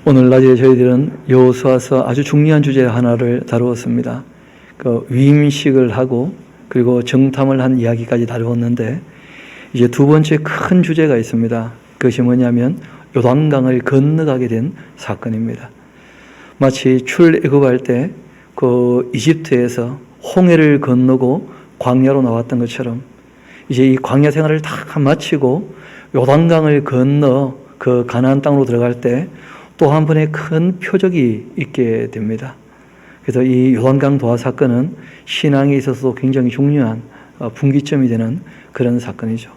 오늘 낮에 저희들은 여호수아서 아주 중요한 주제 하나를 다루었습니다. 그 위임식을 하고 그리고 정탐을 한 이야기까지 다루었는데, 이제 두 번째 큰 주제가 있습니다. 그것이 뭐냐면 요단강을 건너가게 된 사건입니다. 마치 출애굽할 때 그 이집트에서 홍해를 건너고 광야로 나왔던 것처럼, 이제 이 광야 생활을 다 마치고 요단강을 건너 그 가나안 땅으로 들어갈 때 또 한 번의 큰 표적이 있게 됩니다. 그래서 이 요단강 도하 사건은 신앙에 있어서도 굉장히 중요한 분기점이 되는 그런 사건이죠.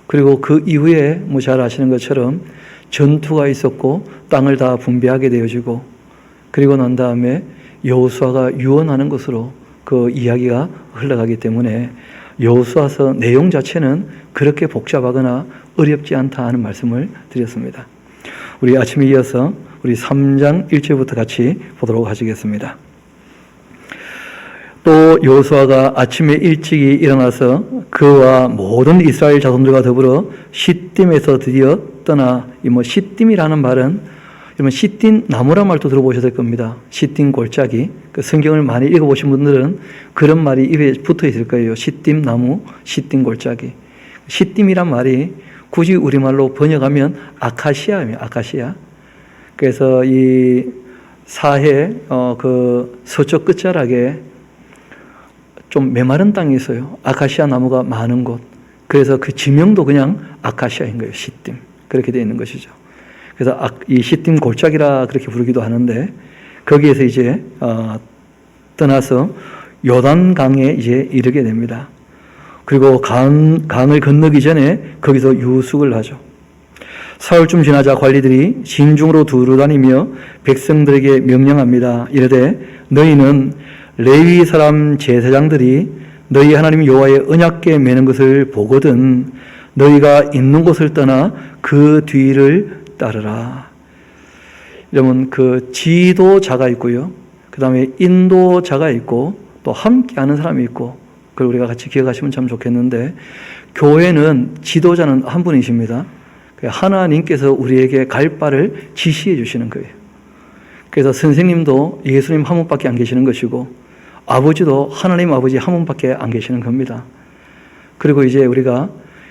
그리고 그 이후에 뭐 잘 아시는 것처럼 전투가 있었고 땅을 다 분배하게 되어지고, 그리고 난 다음에 여호수아가 유언하는 것으로 그 이야기가 흘러가기 때문에 여호수아서 내용 자체는 그렇게 복잡하거나 어렵지 않다 하는 말씀을 드렸습니다. 우리 아침에 이어서 우리 3장 1절부터 같이 보도록 하시겠습니다. 또 여호수아가 아침에 일찍이 일어나서 그와 모든 이스라엘 자손들과 더불어 시딤에서 드디어 떠나, 시딤이라는 말은 여러분 시딤 나무란 말도 들어보셨을 겁니다. 시딤 골짜기. 그 성경을 많이 읽어보신 분들은 그런 말이 입에 붙어 있을 거예요. 시딤 나무, 시딤 골짜기. 시딤이란 말이 굳이 우리말로 번역하면 아카시아입니다. 아카시아. 그래서 이 사해 그 서쪽 끝자락에 좀 메마른 땅이 있어요. 아카시아 나무가 많은 곳. 그래서 그 지명도 그냥 아카시아인 거예요. 시딤. 그렇게 되어 있는 것이죠. 그래서 이 시딤 골짜기라 그렇게 부르기도 하는데, 거기에서 이제 떠나서 요단강에 이제 이르게 됩니다. 그리고 강을 건너기 전에 거기서 유숙을 하죠. 사흘쯤 지나자 관리들이 진중으로 두루 다니며 백성들에게 명령합니다. 이르되 너희는 레위 사람 제사장들이 너희 하나님 여호와의 언약궤 매는 것을 보거든 너희가 있는 곳을 떠나 그 뒤를 따르라. 여러분, 그 지도자가 있고요, 그 다음에 인도자가 있고 또 함께하는 사람이 있고, 그걸 우리가 같이 기억하시면 참 좋겠는데, 교회는 지도자는 한 분이십니다. 하나님께서 우리에게 갈 바를 지시해 주시는 거예요. 그래서 선생님도 예수님 한 분밖에 안 계시는 것이고, 아버지도 하나님 아버지 한 분밖에 안 계시는 겁니다. 그리고 이제 우리가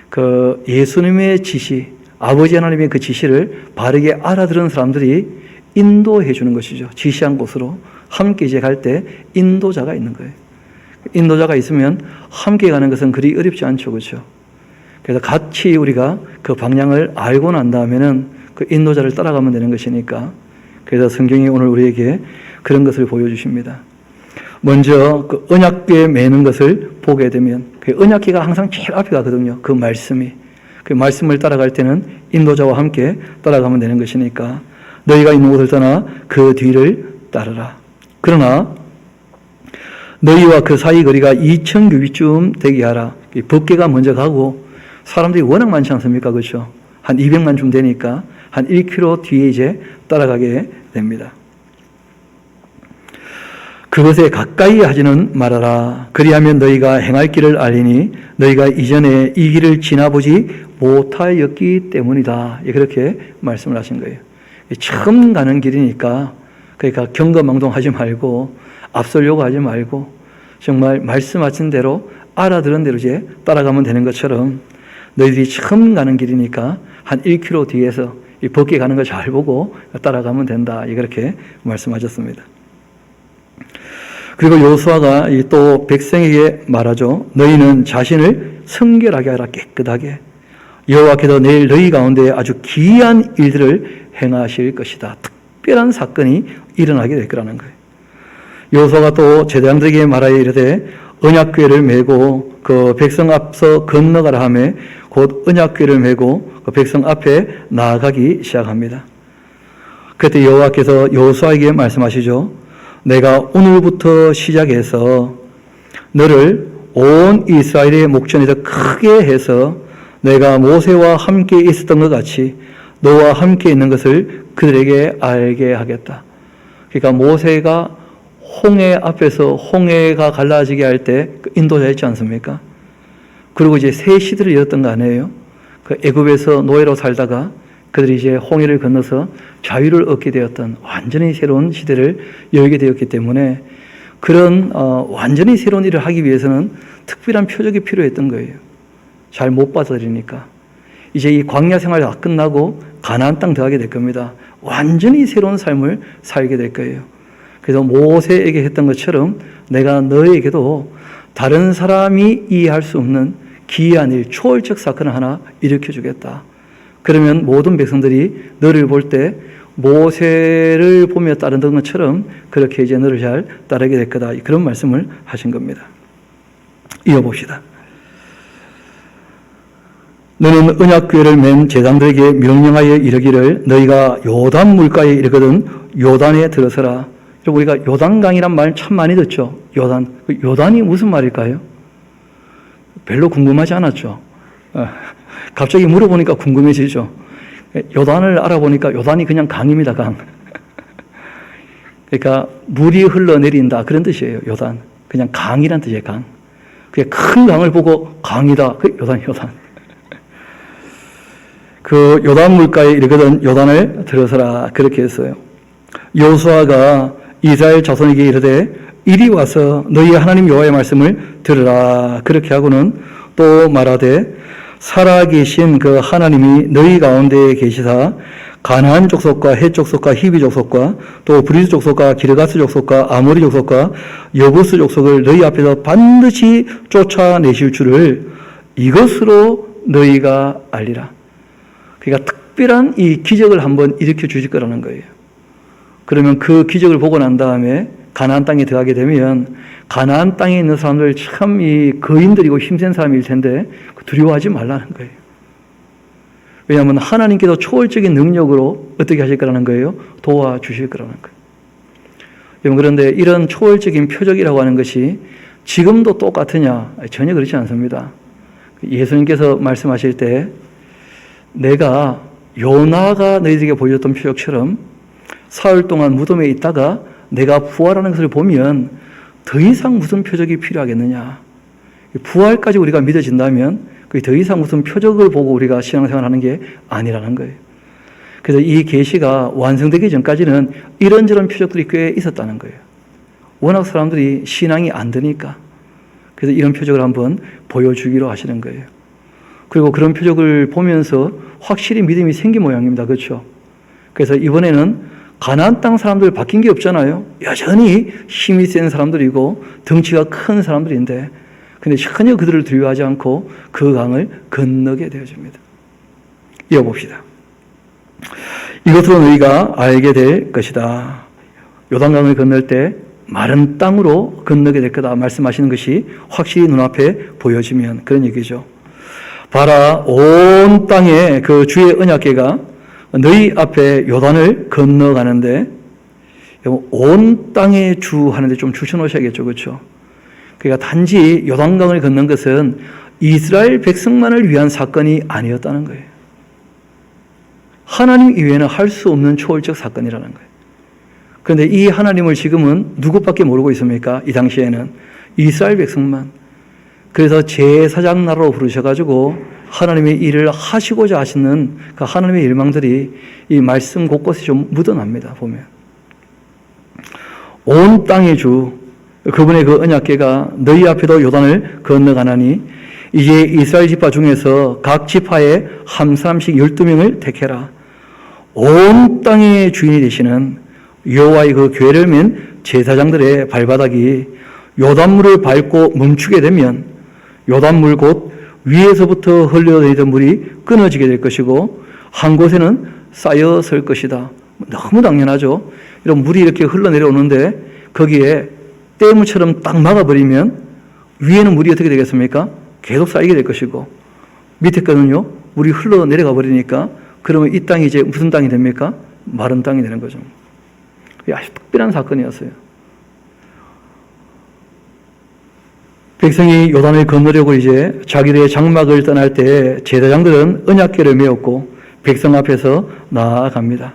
그 예수님의 지시, 아버지 하나님의 그 지시를 바르게 알아들은 사람들이 인도해 주는 것이죠. 지시한 곳으로 함께 이제 갈 때 인도자가 있는 거예요. 인도자가 있으면 함께 가는 것은 그리 어렵지 않죠. 그렇죠? 그래서 같이 우리가 그 방향을 알고 난 다음에는 그 인도자를 따라가면 되는 것이니까, 그래서 성경이 오늘 우리에게 그런 것을 보여주십니다. 먼저 그 언약궤 매는 것을 보게 되면 그 언약궤가 항상 제일 앞에 가거든요. 그 말씀이. 그 말씀을 따라갈 때는 인도자와 함께 따라가면 되는 것이니까 너희가 있는 곳을 떠나 그 뒤를 따르라. 그러나 너희와 그 사이 거리가 2000규빗쯤 되게 하라. 법궤가 먼저 가고 사람들이 워낙 많지 않습니까? 그렇죠? 한 200만쯤 되니까 한 1km 뒤에 이제 따라가게 됩니다. 그것에 가까이 하지는 말아라. 그리하면 너희가 행할 길을 알리니 너희가 이전에 이 길을 지나보지 못하였기 때문이다. 그렇게 말씀을 하신 거예요. 처음 가는 길이니까, 그러니까 경거망동하지 말고 앞서려고 하지 말고 정말 말씀하신 대로 알아들은 대로 이제 따라가면 되는 것처럼, 너희들이 처음 가는 길이니까 한 1km 뒤에서 이 벗게 가는 거 잘 보고 따라가면 된다. 그렇게 말씀하셨습니다. 그리고 여호수아가 또 백성에게 말하죠. 너희는 자신을 성결하게 하라. 깨끗하게. 여호와께서 내일 너희 가운데 아주 기이한 일들을 행하실 것이다. 특별한 사건이 일어나게 될 거라는 거예요. 여호수아가 또 제사장들에게 말하여 이르되 언약궤를 메고 그 백성 앞서 건너가라 하며 곧 언약궤를 메고 그 백성 앞에 나아가기 시작합니다. 그때 여호와께서 여호수아에게 말씀하시죠. 내가 오늘부터 시작해서 너를 온 이스라엘의 목전에서 크게 해서 내가 모세와 함께 있었던 것 같이 너와 함께 있는 것을 그들에게 알게 하겠다. 그러니까 모세가 홍해 앞에서 홍해가 갈라지게 할 때 인도자 있지 않습니까? 그리고 이제 새 시대를 열었던 거 아니에요? 그 애굽에서 노예로 살다가 그들이 이제 홍해를 건너서 자유를 얻게 되었던 완전히 새로운 시대를 열게 되었기 때문에 그런 완전히 새로운 일을 하기 위해서는 특별한 표적이 필요했던 거예요. 잘 못 받아들이니까. 이제 이 광야 생활이 다 끝나고 가나안 땅 들어가게 될 겁니다. 완전히 새로운 삶을 살게 될 거예요. 그래서 모세에게 했던 것처럼 내가 너에게도 다른 사람이 이해할 수 없는 기이한 일, 초월적 사건을 하나 일으켜 주겠다. 그러면 모든 백성들이 너를 볼 때 모세를 보며 따르던 것처럼 그렇게 이제 너를 잘 따르게 될 거다. 그런 말씀을 하신 겁니다. 이어봅시다. 너는 언약궤를 맨 제장들에게 명령하여 이르기를 너희가 요단 물가에 이르거든 요단에 들어서라. 우리가 요단강이란 말 참 많이 듣죠. 요단. 요단이 무슨 말일까요? 별로 궁금하지 않았죠. 갑자기 물어보니까 궁금해지죠. 요단을 알아보니까 요단이 그냥 강입니다. 강. 그러니까 물이 흘러내린다 그런 뜻이에요. 요단. 그냥 강이란 뜻이에요. 강. 그게 큰 강을 보고 강이다. 그 요단. 그 요단 물가에 이르거든 요단을 들어서라 그렇게 했어요. 여호수아가 이스라엘 자손에게 이르되 이리 와서 너희 하나님 여호와의 말씀을 들으라 그렇게 하고는 또 말하되 살아계신 그 하나님이 너희 가운데 계시사 가나안 족속과 헷 족속과 히비 족속과 또 브리스 족속과 기르가스 족속과 아모리 족속과 여부스 족속을 너희 앞에서 반드시 쫓아내실 줄을 이것으로 너희가 알리라. 그러니까 특별한 이 기적을 한번 일으켜 주실 거라는 거예요. 그러면 그 기적을 보고 난 다음에 가나안 땅에 들어가게 되면 가나안 땅에 있는 사람들 참 이 거인들이고 힘센 사람일 텐데 두려워하지 말라는 거예요. 왜냐하면 하나님께서 초월적인 능력으로 어떻게 하실 거라는 거예요? 도와주실 거라는 거예요. 여러분 그런데 이런 초월적인 표적이라고 하는 것이 지금도 똑같으냐? 전혀 그렇지 않습니다. 예수님께서 말씀하실 때 내가 요나가 너희들에게 보여줬던 표적처럼 사흘 동안 무덤에 있다가 내가 부활하는 것을 보면 더 이상 무슨 표적이 필요하겠느냐. 부활까지 우리가 믿어진다면 그게 더 이상 무슨 표적을 보고 우리가 신앙생활하는 게 아니라는 거예요. 그래서 이 계시가 완성되기 전까지는 이런저런 표적들이 꽤 있었다는 거예요. 워낙 사람들이 신앙이 안 드니까. 그래서 이런 표적을 한번 보여주기로 하시는 거예요. 그리고 그런 표적을 보면서 확실히 믿음이 생긴 모양입니다. 그렇죠? 그래서 이번에는 가나안 땅 사람들 바뀐 게 없잖아요. 여전히 힘이 센 사람들이고 덩치가 큰 사람들인데 근데 전혀 그들을 두려워하지 않고 그 강을 건너게 되어집니다. 이어봅시다. 이것으로 너희가 알게 될 것이다. 요단강을 건널 때 마른 땅으로 건너게 될 거다 말씀하시는 것이 확실히 눈앞에 보여지면 그런 얘기죠. 봐라 온 땅에 그 주의 언약궤가 너희 앞에 요단을 건너가는데 온 땅의 주 하는데 좀 추천하셔야겠죠. 그렇죠? 그러니까 단지 요단강을 건넌 것은 이스라엘 백성만을 위한 사건이 아니었다는 거예요. 하나님 이외에는 할 수 없는 초월적 사건이라는 거예요. 그런데 이 하나님을 지금은 누구밖에 모르고 있습니까? 이 당시에는 이스라엘 백성만. 그래서 제사장 나라로 부르셔가지고 하나님의 일을 하시고자 하시는 그 하나님의 일망들이 이 말씀 곳곳에 좀 묻어납니다. 보면 온 땅의 주 그분의 그 언약궤가 너희 앞에도 요단을 건너가나니 이제 이스라엘 지파 중에서 각 지파에 한 사람씩 12명을 택해라. 온 땅의 주인이 되시는 여호와의 그 궤를 맨 제사장들의 발바닥이 요단물을 밟고 멈추게 되면 요단물 곧 위에서부터 흘러내리던 물이 끊어지게 될 것이고 한 곳에는 쌓여 설 것이다. 너무 당연하죠. 이런 물이 이렇게 흘러내려오는데 거기에 댐처럼 딱 막아버리면 위에는 물이 어떻게 되겠습니까? 계속 쌓이게 될 것이고 밑에 거는요 물이 흘러내려가 버리니까 그러면 이 땅이 이제 무슨 땅이 됩니까? 마른 땅이 되는 거죠. 아주 특별한 사건이었어요. 백성이 요단을 건너려고 이제 자기들의 장막을 떠날 때 제사장들은 언약궤를 메었고 백성 앞에서 나아갑니다.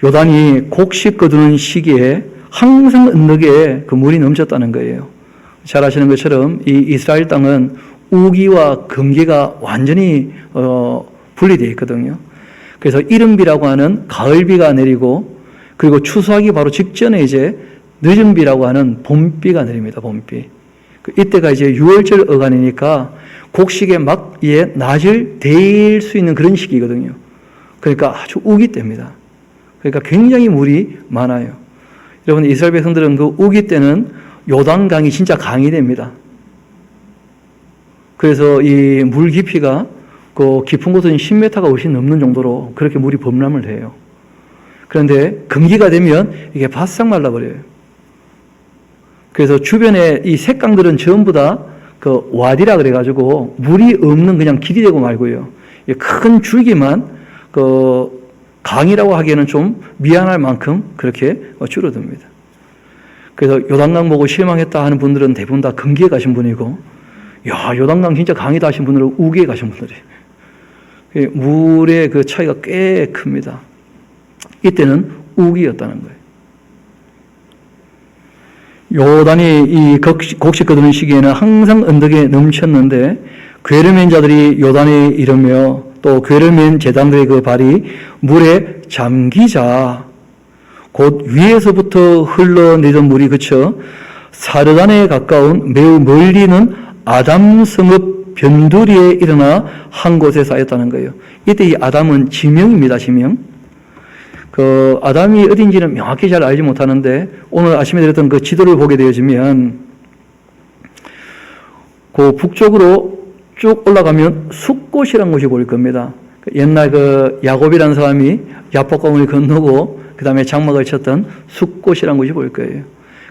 요단이 곡식 거두는 시기에 항상 언덕에 그 물이 넘쳤다는 거예요. 잘 아시는 것처럼 이 이스라엘 땅은 우기와 금기가 완전히 분리되어 있거든요. 그래서 이른비라고 하는 가을비가 내리고, 그리고 추수하기 바로 직전에 이제 늦은비라고 하는 봄비가 내립니다. 봄비. 이때가 이제 6월절 어간이니까 곡식의 막 낫을 데일 수 있는 그런 시기거든요. 그러니까 아주 우기 때입니다. 그러니까 굉장히 물이 많아요. 여러분, 이스라엘 백성들은 그 우기 때는 요단강이 진짜 강이 됩니다. 그래서 이 물 깊이가 그 깊은 곳은 10m가 훨씬 넘는 정도로 그렇게 물이 범람을 해요. 그런데 건기가 되면 이게 바싹 말라버려요. 그래서 주변에 이 색강들은 전부 다 그 와디라 그래가지고 물이 없는 그냥 길이 되고 말고요. 큰 줄기만 그 강이라고 하기에는 좀 미안할 만큼 그렇게 줄어듭니다. 그래서 요단강 보고 실망했다 하는 분들은 대부분 다 건기에 가신 분이고, 야, 요단강 진짜 강이다 하신 분들은 우기에 가신 분들이에요. 물의 그 차이가 꽤 큽니다. 이때는 우기였다는 거예요. 요단이 이 곡식 거두는 시기에는 항상 언덕에 넘쳤는데, 궤를 맨 자들이 요단에 이르며 또 궤를 맨 제단들의 그 발이 물에 잠기자 곧 위에서부터 흘러내리던 물이 그쳐 사르단에 가까운 매우 멀리는 아담성읍 변두리에 일어나 한 곳에 쌓였다는 거예요. 이때 이 아담은 지명입니다. 지명. 그 아담이 어딘지는 명확히 잘 알지 못하는데, 오늘 아침에 들었던 그 지도를 보게 되어지면 그 북쪽으로 쭉 올라가면 숫곳이라는 곳이 보일 겁니다. 옛날 그 야곱이라는 사람이 야복강을 건너고 그 다음에 장막을 쳤던 숫곳이라는 곳이 보일 거예요.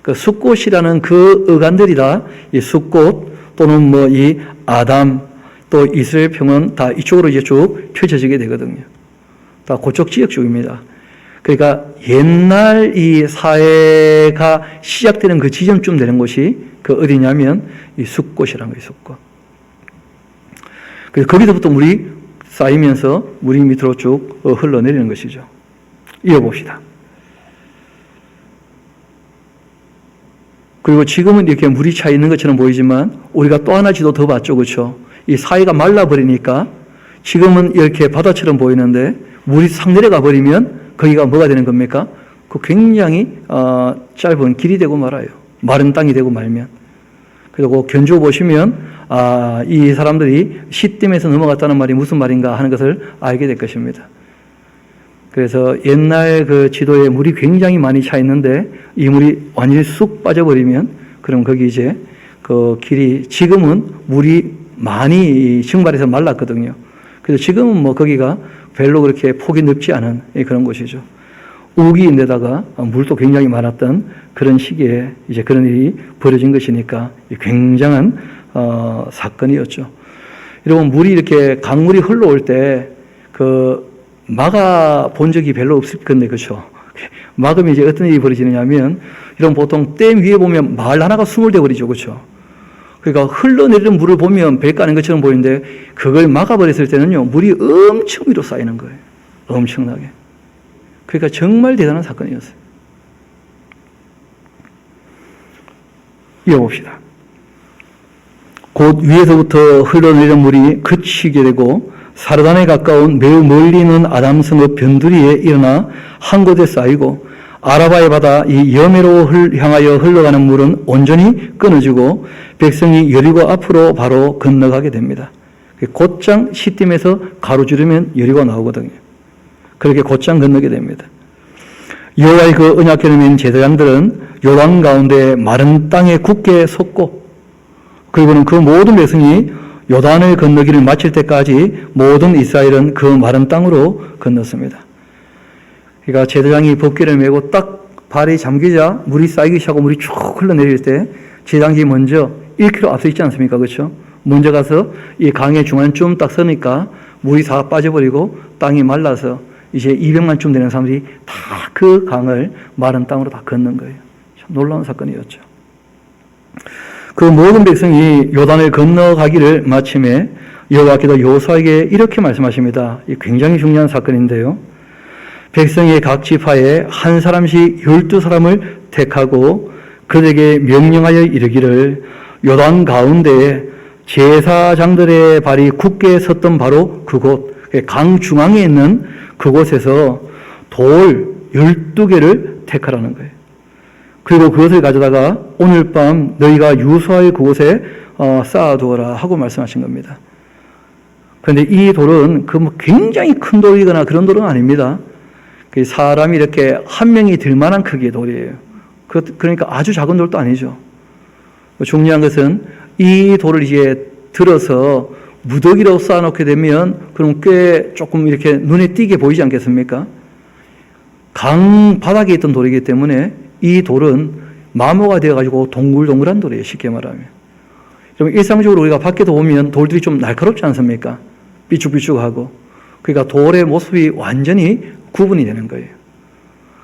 그 숫곳이라는 그 어간들이다 이 숫곳 또는 뭐 이 아담 또 이스라엘 평은 다 이쪽으로 이제 쭉 펼쳐지게 되거든요. 다 그쪽 지역 쪽입니다. 그러니까 옛날 이 사회가 시작되는 그 지점쯤 되는 곳이 그 어디냐면 이 숫곳이라는 거예요. 숫곳. 그래서 거기서부터 물이 쌓이면서 물이 밑으로 쭉 흘러내리는 것이죠. 이어봅시다. 그리고 지금은 이렇게 물이 차 있는 것처럼 보이지만 우리가 또 하나 지도 더 봤죠. 그렇죠? 이 사이가 말라버리니까 지금은 이렇게 바다처럼 보이는데 물이 싹 내려가 버리면 거기가 뭐가 되는 겁니까? 그 굉장히 짧은 길이 되고 말아요. 마른 땅이 되고 말면. 그리고 견주 보시면 이 사람들이 시딤에서 넘어갔다는 말이 무슨 말인가 하는 것을 알게 될 것입니다. 그래서 옛날 그 지도에 물이 굉장히 많이 차 있는데 이 물이 완전히 쑥 빠져버리면 그럼 거기 이제 그 길이 지금은 물이 많이 증발해서 말랐거든요. 그래서 지금은 뭐 거기가 별로 그렇게 폭이 넓지 않은 그런 곳이죠. 우기인데다가 물도 굉장히 많았던 그런 시기에 이제 그런 일이 벌어진 것이니까 굉장한 사건이었죠. 여러분, 물이 이렇게 강물이 흘러올 때 그 막아 본 적이 별로 없을 건데, 그렇죠? 막으면 이제 어떤 일이 벌어지느냐면, 이런 보통 댐 위에 보면 마을 하나가 스물대 버리죠, 그렇죠? 그러니까 흘러내리는 물을 보면 배 까는 것처럼 보이는데 그걸 막아버렸을 때는요, 물이 엄청 위로 쌓이는 거예요. 엄청나게. 그러니까 정말 대단한 사건이었어요. 이어봅시다. 곧 위에서부터 흘러내리는 물이 그치게 되고 사르단에 가까운 매우 멀리 있는 아담성읍 변두리에 일어나 한 곳에 쌓이고 아라바의 바다 이 여메로 향하여 흘러가는 물은 온전히 끊어지고 백성이 여리고 앞으로 바로 건너가게 됩니다. 곧장 시딤에서 가로지르면 여리고 나오거든요. 그렇게 곧장 건너게 됩니다. 여호와의 그 언약궤를 맨 제사장들은 요단 가운데 마른 땅에 굳게 섰고, 그리고는 그 모든 백성이 요단을 건너기를 마칠 때까지 모든 이스라엘은 그 마른 땅으로 건넜습니다. 그러니까 제사장이 법궤를 메고 딱 발이 잠기자 물이 쌓이기 시작하고 물이 쭉 흘러내릴 때 제사장이 먼저 1km 앞서 있지 않습니까? 그렇죠? 먼저 가서 이 강의 중간쯤 딱 서니까 물이 다 빠져버리고 땅이 말라서 이제 200만쯤 되는 사람들이 다 그 강을 마른 땅으로 다 건넌 거예요. 참 놀라운 사건이었죠. 그 모든 백성이 요단을 건너가기를 마침에 여호와께서 여호수아에게 이렇게 말씀하십니다. 이 굉장히 중요한 사건인데요. 백성의 각 지파에 한 사람씩 12사람을 택하고 그들에게 명령하여 이르기를 요단 가운데에 제사장들의 발이 굳게 섰던 바로 그곳, 강 중앙에 있는 그곳에서 돌 12개를 택하라는 거예요. 그리고 그것을 가져다가 오늘 밤 너희가 유수할 그곳에 쌓아두어라 하고 말씀하신 겁니다. 그런데 이 돌은 그 굉장히 큰 돌이거나 그런 돌은 아닙니다. 사람이 이렇게 한 명이 들 만한 크기의 돌이에요. 그러니까 아주 작은 돌도 아니죠. 중요한 것은 이 돌을 이제 들어서 무더기로 쌓아놓게 되면 그럼 꽤 조금 이렇게 눈에 띄게 보이지 않겠습니까? 강 바닥에 있던 돌이기 때문에 이 돌은 마모가 되어가지고 동글동글한 돌이에요. 쉽게 말하면. 그럼 일상적으로 우리가 밖에도 보면 돌들이 좀 날카롭지 않습니까? 삐죽삐죽하고. 그러니까 돌의 모습이 완전히 구분이 되는 거예요.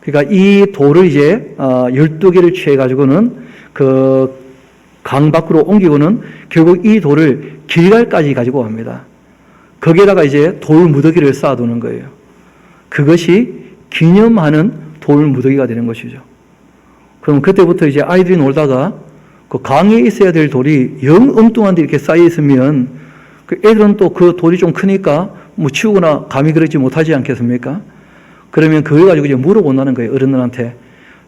그러니까 이 돌을 이제 12개를 취해가지고는 그 강 밖으로 옮기고는 결국 이 돌을 길갈까지 가지고 갑니다. 거기에다가 이제 돌 무더기를 쌓아두는 거예요. 그것이 기념하는 돌 무더기가 되는 것이죠. 그럼 그때부터 이제 아이들이 놀다가 그 강에 있어야 될 돌이 영 엉뚱한데 이렇게 쌓여 있으면 그 애들은 또 그 돌이 좀 크니까 뭐 치우거나 감히 그러지 못하지 않겠습니까? 그러면 그걸 가지고 이제 물어본다는 거예요. 어른들한테.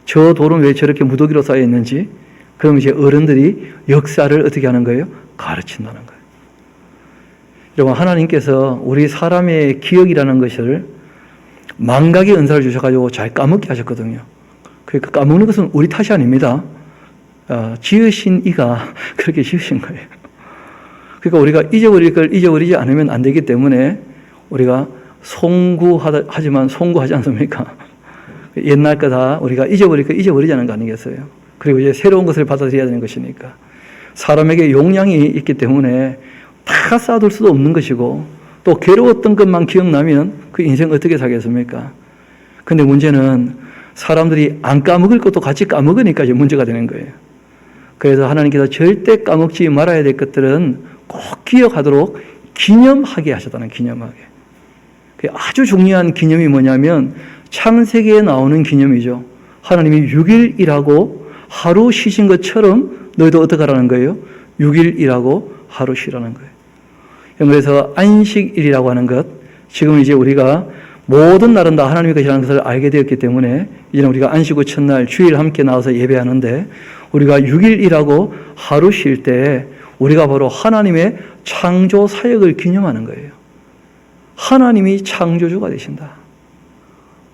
저 돌은 왜 저렇게 무더기로 쌓여 있는지. 그럼 이제 어른들이 역사를 어떻게 하는 거예요? 가르친다는 거예요. 여러분, 하나님께서 우리 사람의 기억이라는 것을 망각의 은사를 주셔가지고 잘 까먹게 하셨거든요. 그러니까 까먹는 것은 우리 탓이 아닙니다. 지으신 이가 그렇게 지으신 거예요. 그러니까 우리가 잊어버릴 걸 잊어버리지 않으면 안 되기 때문에 우리가 송구하지만 송구하지 않습니까? 옛날 거 다 우리가 잊어버릴 거 잊어버리자는 거 아니겠어요? 그리고 이제 새로운 것을 받아들여야 되는 것이니까. 사람에게 용량이 있기 때문에 다 쌓아둘 수도 없는 것이고 또 괴로웠던 것만 기억나면 그 인생 어떻게 살겠습니까? 근데 문제는 사람들이 안 까먹을 것도 같이 까먹으니까 이제 문제가 되는 거예요. 그래서 하나님께서 절대 까먹지 말아야 될 것들은 꼭 기억하도록 기념하게 하셨다는, 기념하게. 아주 중요한 기념이 뭐냐면 창세기에 나오는 기념이죠. 하나님이 6일이라고 하루 쉬신 것처럼 너희도 어떻게 하라는 거예요? 6일이라고 하루 쉬라는 거예요. 그래서 안식일이라고 하는 것, 지금 이제 우리가 모든 날은 다 하나님의 것이라는 것을 알게 되었기 때문에 이제는 우리가 안식 후 첫날 주일 함께 나와서 예배하는데 우리가 6일이라고 하루 쉴 때 우리가 바로 하나님의 창조 사역을 기념하는 거예요. 하나님이 창조주가 되신다.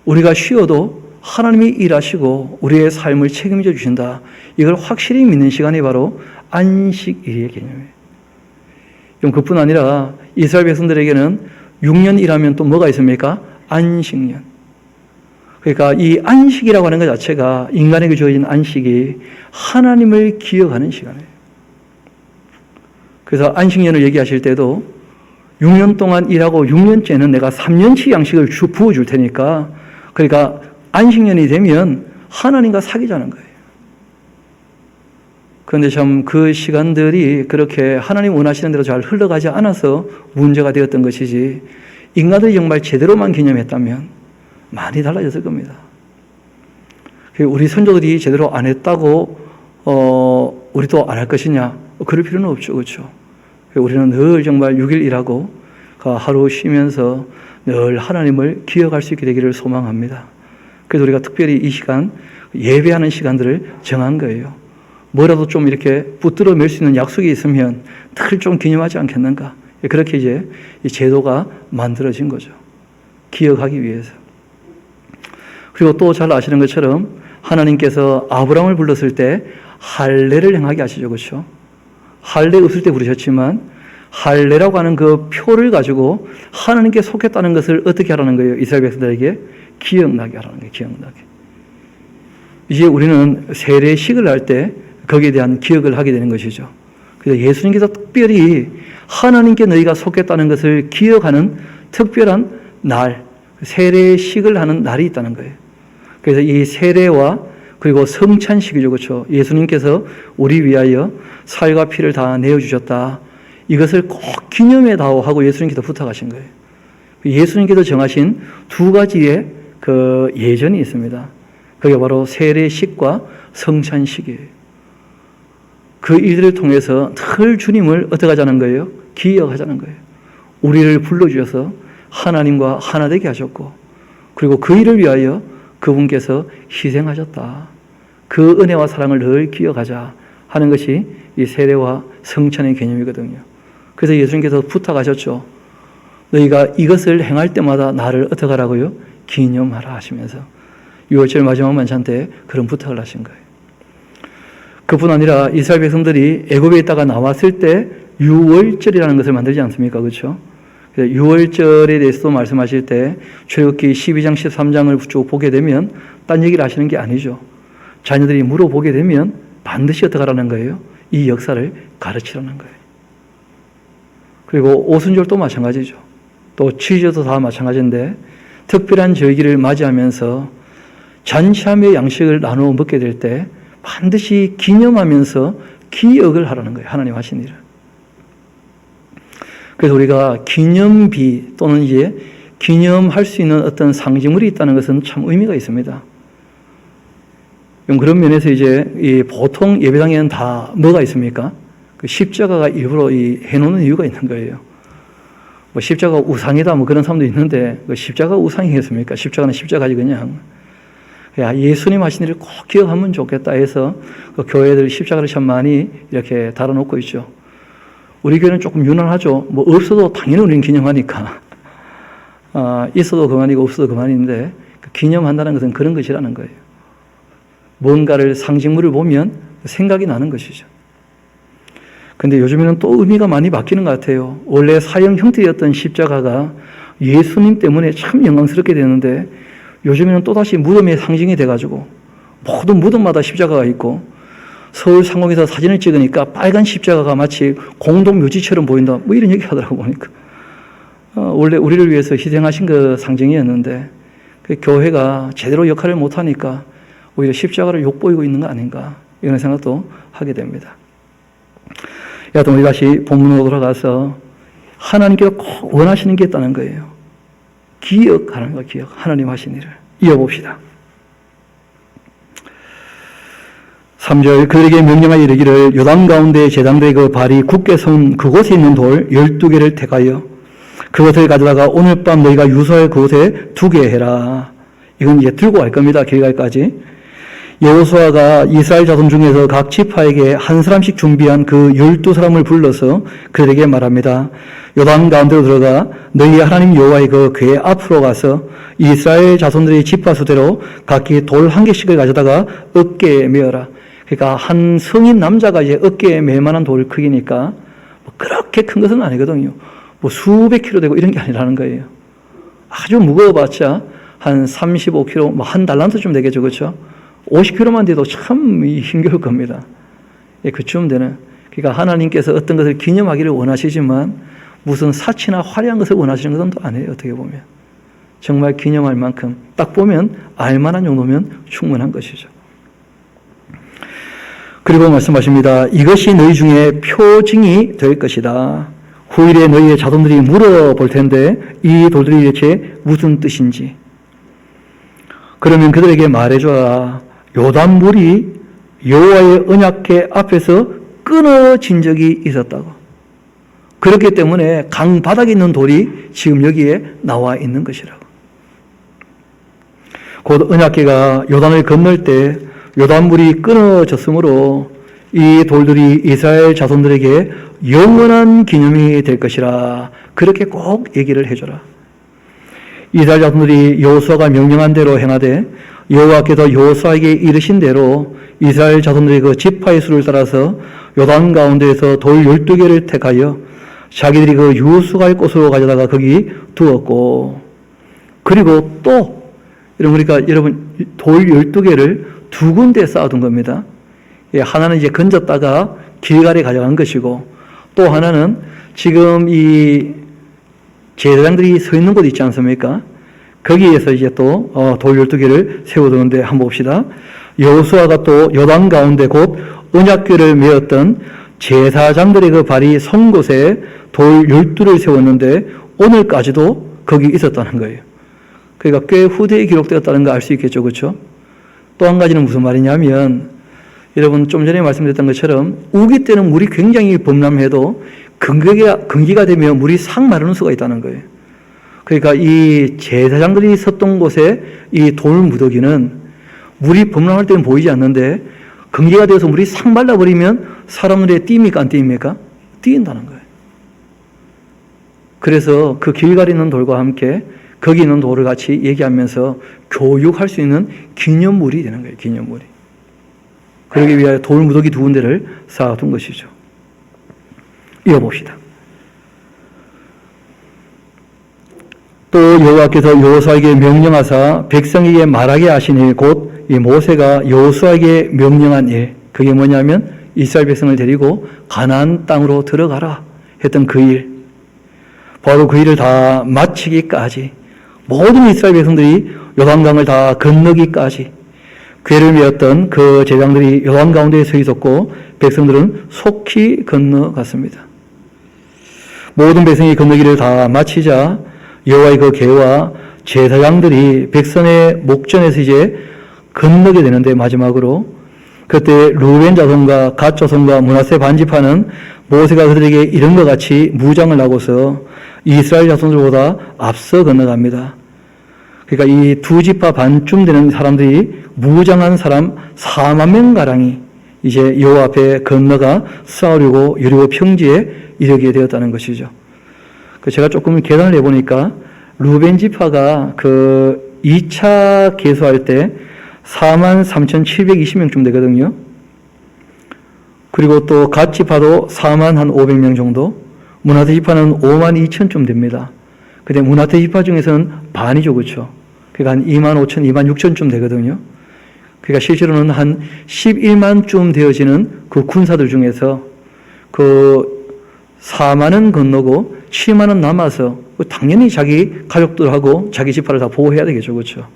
우리가 쉬어도 하나님이 일하시고 우리의 삶을 책임져 주신다. 이걸 확실히 믿는 시간이 바로 안식일의 개념이에요. 그럼 그뿐 아니라 이스라엘 백성들에게는 6년 일하면 또 뭐가 있습니까? 안식년. 그러니까 이 안식이라고 하는 것 자체가, 인간에게 주어진 안식이 하나님을 기억하는 시간이에요. 그래서 안식년을 얘기하실 때도 6년 동안 일하고 6년째는 내가 3년치 양식을 부어줄 테니까, 그러니까 안식년이 되면 하나님과 사귀자는 거예요. 그런데 참 그 시간들이 그렇게 하나님 원하시는 대로 잘 흘러가지 않아서 문제가 되었던 것이지, 인간들이 정말 제대로만 기념했다면 많이 달라졌을 겁니다. 우리 선조들이 제대로 안 했다고 우리도 안 할 것이냐? 그럴 필요는 없죠. 그렇죠? 우리는 늘 정말 6일 일하고 하루 쉬면서 늘 하나님을 기억할 수 있게 되기를 소망합니다. 그래서 우리가 특별히 이 시간, 예배하는 시간들을 정한 거예요. 뭐라도 좀 이렇게 붙들어 맬 수 있는 약속이 있으면 늘 좀 기념하지 않겠는가? 그렇게 이제 이 제도가 만들어진 거죠. 기억하기 위해서. 그리고 또 잘 아시는 것처럼 하나님께서 아브라함을 불렀을 때 할례를 행하게 하시죠. 그렇죠? 할례 없을 때 부르셨지만 할례라고 하는 그 표를 가지고 하나님께 속했다는 것을 어떻게 하라는 거예요? 이스라엘 백성들에게 기억나게 하라는 거예요. 기억나게. 이제 우리는 세례식을 할 때 거기에 대한 기억을 하게 되는 것이죠. 그래서 예수님께서 특별히 하나님께 너희가 속했다는 것을 기억하는 특별한 날, 세례식을 하는 날이 있다는 거예요. 그래서 이 세례와 그리고 성찬식이죠. 그렇죠? 예수님께서 우리 위하여 살과 피를 다 내어주셨다. 이것을 꼭 기념해다오 하고 예수님께서 부탁하신 거예요. 예수님께서 정하신 두 가지의 그 예전이 있습니다. 그게 바로 세례식과 성찬식이에요. 그 일들을 통해서 늘 주님을 어떻게 하자는 거예요? 기억하자는 거예요. 우리를 불러주셔서 하나님과 하나 되게 하셨고, 그리고 그 일을 위하여 그분께서 희생하셨다. 그 은혜와 사랑을 늘 기억하자 하는 것이 이 세례와 성찬의 개념이거든요. 그래서 예수님께서 부탁하셨죠. 너희가 이것을 행할 때마다 나를 어떻게 하라고요? 기념하라 하시면서 6월절 마지막 만찬 때 그런 부탁을 하신 거예요. 그뿐 아니라 이스라엘 백성들이 애굽에 있다가 나왔을 때 6월절이라는 것을 만들지 않습니까? 그렇죠? 6월절에 대해서도 말씀하실 때 출애굽기 12장 13장을 쭉 보게 되면 딴 얘기를 하시는 게 아니죠. 자녀들이 물어보게 되면 반드시 어떻게 하라는 거예요? 이 역사를 가르치라는 거예요. 그리고 오순절도 마찬가지죠. 또七절도 다 마찬가지인데 특별한 절기를 맞이하면서 잔치함의 양식을 나누어 먹게 될 때 반드시 기념하면서 기억을 하라는 거예요. 하나님 하신 일을. 그래서 우리가 기념비 또는 이제 기념할 수 있는 어떤 상징물이 있다는 것은 참 의미가 있습니다. 그런 면에서 이제 이 보통 예배당에는 다 뭐가 있습니까? 그 십자가가 일부러 해놓는 이유가 있는 거예요. 뭐 십자가 우상이다 뭐 그런 사람도 있는데 그 십자가 우상이겠습니까? 십자가는 십자가지 그냥. 야, 예수님 하신 일을 꼭 기억하면 좋겠다 해서 그 교회들 십자가를 참 많이 이렇게 달아놓고 있죠. 우리 교회는 조금 유난하죠. 뭐 없어도 당연히 우리는 기념하니까. 있어도 그만이고 없어도 그만인데 기념한다는 것은 그런 것이라는 거예요. 뭔가를 상징물을 보면 생각이 나는 것이죠. 근데 요즘에는 또 의미가 많이 바뀌는 것 같아요. 원래 사형 형태였던 십자가가 예수님 때문에 참 영광스럽게 되는데 요즘에는 또다시 무덤의 상징이 돼가지고 모든 무덤마다 십자가가 있고 서울 상공에서 사진을 찍으니까 빨간 십자가가 마치 공동묘지처럼 보인다. 뭐 이런 얘기 하더라고 보니까. 원래 우리를 위해서 희생하신 그 상징이었는데 그 교회가 제대로 역할을 못하니까 오히려 십자가를 욕보이고 있는 거 아닌가 이런 생각도 하게 됩니다. 여하튼 우리 다시 본문으로 돌아가서 하나님께서 꼭 원하시는 게 있다는 거예요. 기억하는 거, 기억. 하나님 하신 일을 이어봅시다. 3절 그들에게 명령하여 이르기를 요단 가운데 제단된 그 발이 굳게 선 그곳에 있는 돌 12개를 택하여 그것을 가져다가 오늘 밤 너희가 유서할 그곳에 두게 해라. 이건 이제 들고 갈 겁니다. 길갈까지. 여호수아가 이스라엘 자손 중에서 각 지파에게 한 사람씩 준비한 그 12사람을 불러서 그들에게 말합니다. 요단 가운데로 들어가 너희 하나님 여호와의 그 궤 앞으로 가서 이스라엘 자손들의 지파 수대로 각기 돌 한 개씩을 가져다가 어깨에 메어라. 그러니까 한 성인 남자가 이제 어깨에 멜 만한 돌 크기니까 뭐 그렇게 큰 것은 아니거든요. 뭐 수백 킬로 되고 이런 게 아니라는 거예요. 아주 무거워봤자 한 35킬로, 뭐 한 달란트쯤 되겠죠, 그렇죠? 50킬로만 돼도 참 힘겨울 겁니다. 예, 그쯤 되는. 그러니까 하나님께서 어떤 것을 기념하기를 원하시지만 무슨 사치나 화려한 것을 원하시는 것은 또 아니에요. 어떻게 보면 정말 기념할 만큼 딱 보면 알만한 정도면 충분한 것이죠. 그리고 말씀하십니다. 이것이 너희 중에 표징이 될 것이다. 후일에 너희의 자손들이 물어볼 텐데 이 돌들이 대체 무슨 뜻인지. 그러면 그들에게 말해줘라. 요단물이 여호와의 언약궤 앞에서 끊어진 적이 있었다고. 그렇기 때문에 강 바닥에 있는 돌이 지금 여기에 나와 있는 것이라고. 곧 언약궤가 요단을 건널 때 요단물이 끊어졌으므로 이 돌들이 이스라엘 자손들에게 영원한 기념이 될 것이라. 그렇게 꼭 얘기를 해줘라. 이스라엘 자손들이 여호수아가 명령한 대로 행하되 여호와께서 여호수아에게 이르신 대로 이스라엘 자손들의 그 지파의 수를 따라서 요단 가운데에서 돌 12개를 택하여 자기들이 그 유수갈 곳으로 가져다가 거기 두었고, 그리고 또 그러니까 여러분 돌 12개를 두 군데 쌓아둔 겁니다. 하나는 이제 건졌다가 길갈에 가져간 것이고, 또 하나는 지금 이 제사장들이 서 있는 곳 있지 않습니까? 거기에서 이제 또 돌 12개를 세워두는데 한번 봅시다. 여호수아가 또 요단 가운데 곧 언약궤를 메었던 제사장들의 그 발이 선 곳에 돌 12를 세웠는데 오늘까지도 거기 있었다는 거예요. 그러니까 꽤 후대에 기록되었다는 거 알 수 있겠죠, 그렇죠? 또 한 가지는 무슨 말이냐면, 여러분 좀 전에 말씀드렸던 것처럼 우기 때는 물이 굉장히 범람해도 건기가 되면 물이 싹 마르는 수가 있다는 거예요. 그러니까 이 제사장들이 섰던 곳에 이 돌무더기는 물이 범람할 때는 보이지 않는데 건기가 되어서 물이 싹 말라버리면 사람들의 띄입니까 안 띄입니까? 띄인다는 거예요. 그래서 그 길 가리는 돌과 함께 거기 있는 돌을 같이 얘기하면서 교육할 수 있는 기념물이 되는 거예요. 기념물이. 그러기 위하여 돌무더기 두 군데를 쌓아둔 것이죠. 이어봅시다. 또 여호와께서 여호수아에게 명령하사 백성에게 말하게 하시니 곧 이 모세가 여호수아에게 명령한 일, 그게 뭐냐면 이스라엘 백성을 데리고 가나안 땅으로 들어가라 했던 그 일, 바로 그 일을 다 마치기까지 모든 이스라엘 백성들이 요단강을 다 건너기까지 궤를 메었던 그 제장들이 요단 가운데에 서 있었고 백성들은 속히 건너갔습니다. 모든 백성이 건너기를 다 마치자 여호와의 그 궤와 제사장들이 백성의 목전에서 이제 건너게 되는데 마지막으로 그때 루벤 자손과 갓 자손과 므낫세 반지파는 모세가 그들에게 이런 것 같이 무장을 하고서 이스라엘 자손들보다 앞서 건너갑니다. 그러니까 이 두 지파 반쯤 되는 사람들이 무장한 사람 4만 명가량이 이제 여호와 앞에 건너가 싸우려고 여리고 평지에 이르게 되었다는 것이죠. 제가 조금 계산을 해보니까 루벤 지파가 그 2차 계수할 때 43,720명쯤 되거든요. 그리고 또 갓 지파도 45,000명 정도, 므낫세 지파는 52,000쯤 됩니다. 근데 므낫세 지파 중에서는 반이죠, 그렇죠? 그러니까 한 25,000, 26,000쯤 되거든요. 그러니까 실제로는 한 11만쯤 되어지는 그 군사들 중에서 그 4만은 건너고 7만은 남아서 당연히 자기 가족들하고 자기 지파를 다 보호해야 되겠죠, 그렇죠?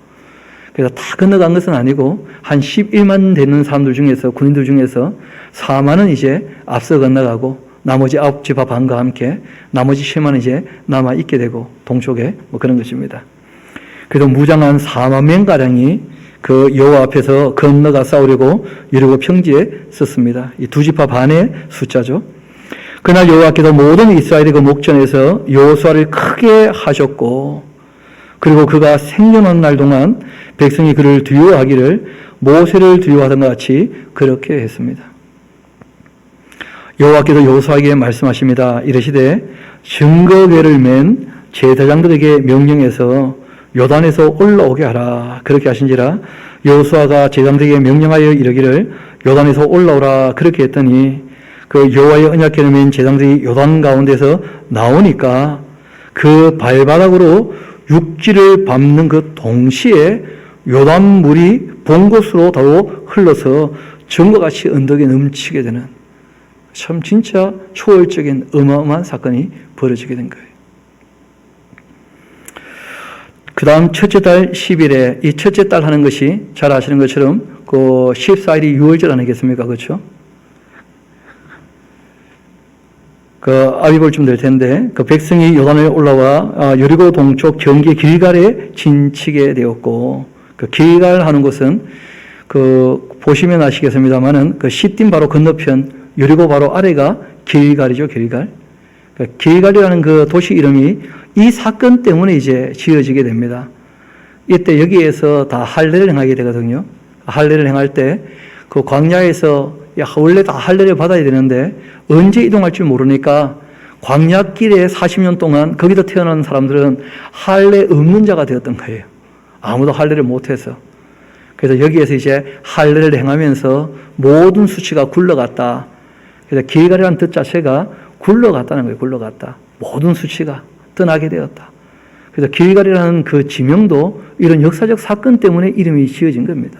그래서 다 건너간 것은 아니고 한 11만 되는 사람들 중에서 군인들 중에서 4만은 이제 앞서 건너가고 나머지 9지파 반과 함께 나머지 7만은 이제 남아 있게 되고 동쪽에 뭐 그런 것입니다. 그래서 무장한 4만 명가량이 그 여호와 앞에서 건너가 싸우려고 여리고 평지에 섰습니다. 이 두 지파 반의 숫자죠. 그날 여호와께서 모든 이스라엘의 그 목전에서 여호수아를 크게 하셨고 그리고 그가 생존한 날 동안 백성이 그를 두려워하기를 모세를 두려워하던 것 같이 그렇게 했습니다. 여호와께서 여호수아에게 말씀하십니다. 이르시되 증거궤를 맨 제사장들에게 명령해서 요단에서 올라오게 하라. 그렇게 하신지라 여호수아가 제사장들에게 명령하여 이르기를 요단에서 올라오라. 그렇게 했더니 그 여호와의 언약궤를 맨 제사장들이 요단 가운데서 나오니까 그 발바닥으로 육지를 밟는 그 동시에 요단물이 본 곳으로 바로 흘러서 정거같이 언덕에 넘치게 되는 참 진짜 초월적인 어마어마한 사건이 벌어지게 된 거예요. 그 다음 첫째 달 10일에 이 첫째 달 하는 것이 잘 아시는 것처럼 그 14일이 유월절 아니겠습니까? 그렇죠? 그 아비볼쯤 될 텐데 그 백성이 요단에 올라와 여리고 동쪽 경계 길갈에 진치게 되었고 그 길갈 하는 곳은 그 보시면 아시겠습니다만은 그 시딤 바로 건너편 여리고 바로 아래가 길갈이죠. 길갈. 그 길갈이라는 그 도시 이름이 이 사건 때문에 이제 지어지게 됩니다. 이때 여기에서 다 할례를 행하게 되거든요. 할례를 행할 때 그 광야에서 원래 다 할례를 받아야 되는데 언제 이동할 줄 모르니까 광야길에 40년 동안 거기서 태어난 사람들은 할례 없는 자가 되었던 거예요. 아무도 할례를 못해서. 그래서 여기에서 이제 할례를 행하면서 모든 수치가 굴러갔다. 그래서 길갈이라는 뜻 자체가 굴러갔다는 거예요. 굴러갔다. 모든 수치가 떠나게 되었다. 그래서 길갈이라는 그 지명도 이런 역사적 사건 때문에 이름이 지어진 겁니다.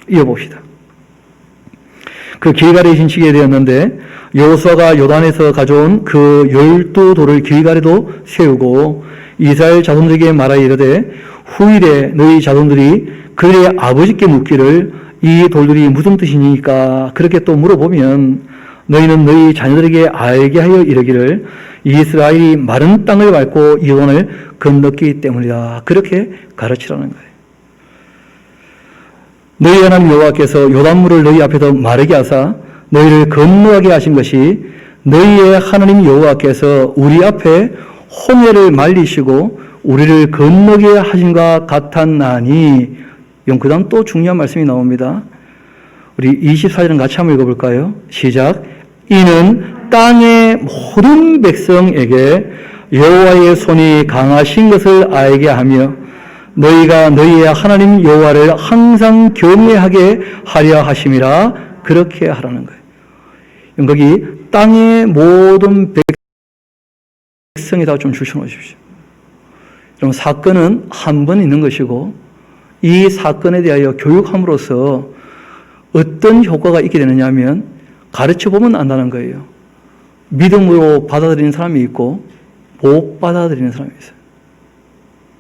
이어봅시다. 그 길갈에 진치게 되었는데 여호수아가 요단에서 가져온 그 12돌을 길갈에도 세우고 이스라엘 자손들에게 말하여 이르되 후일에 너희 자손들이 그들의 아버지께 묻기를 이 돌들이 무슨 뜻이니까 그렇게 또 물어보면 너희는 너희 자녀들에게 알게 하여 이르기를 이스라엘이 마른 땅을 밟고 요단을 건넜기 때문이다. 그렇게 가르치라는 거예요. 너희 하나님 여호와께서 요단물을 너희 앞에서 마르게 하사 너희를 건너가게 하신 것이 너희의 하나님 여호와께서 우리 앞에 홍해를 말리시고 우리를 건너게 하신과 같았나니. 그 다음 또 중요한 말씀이 나옵니다. 우리 24절은 같이 한번 읽어볼까요? 시작. 이는 땅의 모든 백성에게 여호와의 손이 강하신 것을 알게 하며 너희가 너희의 하나님 여호와를 항상 경외하게 하려 하심이라. 그렇게 하라는 거예요. 거기 땅의 모든 백성에다가 좀 줄쳐놓으십시오. 여러분, 사건은 한 번 있는 것이고 이 사건에 대하여 교육함으로써 어떤 효과가 있게 되느냐 하면 가르쳐보면 안다는 거예요. 믿음으로 받아들이는 사람이 있고 못 받아들이는 사람이 있어요.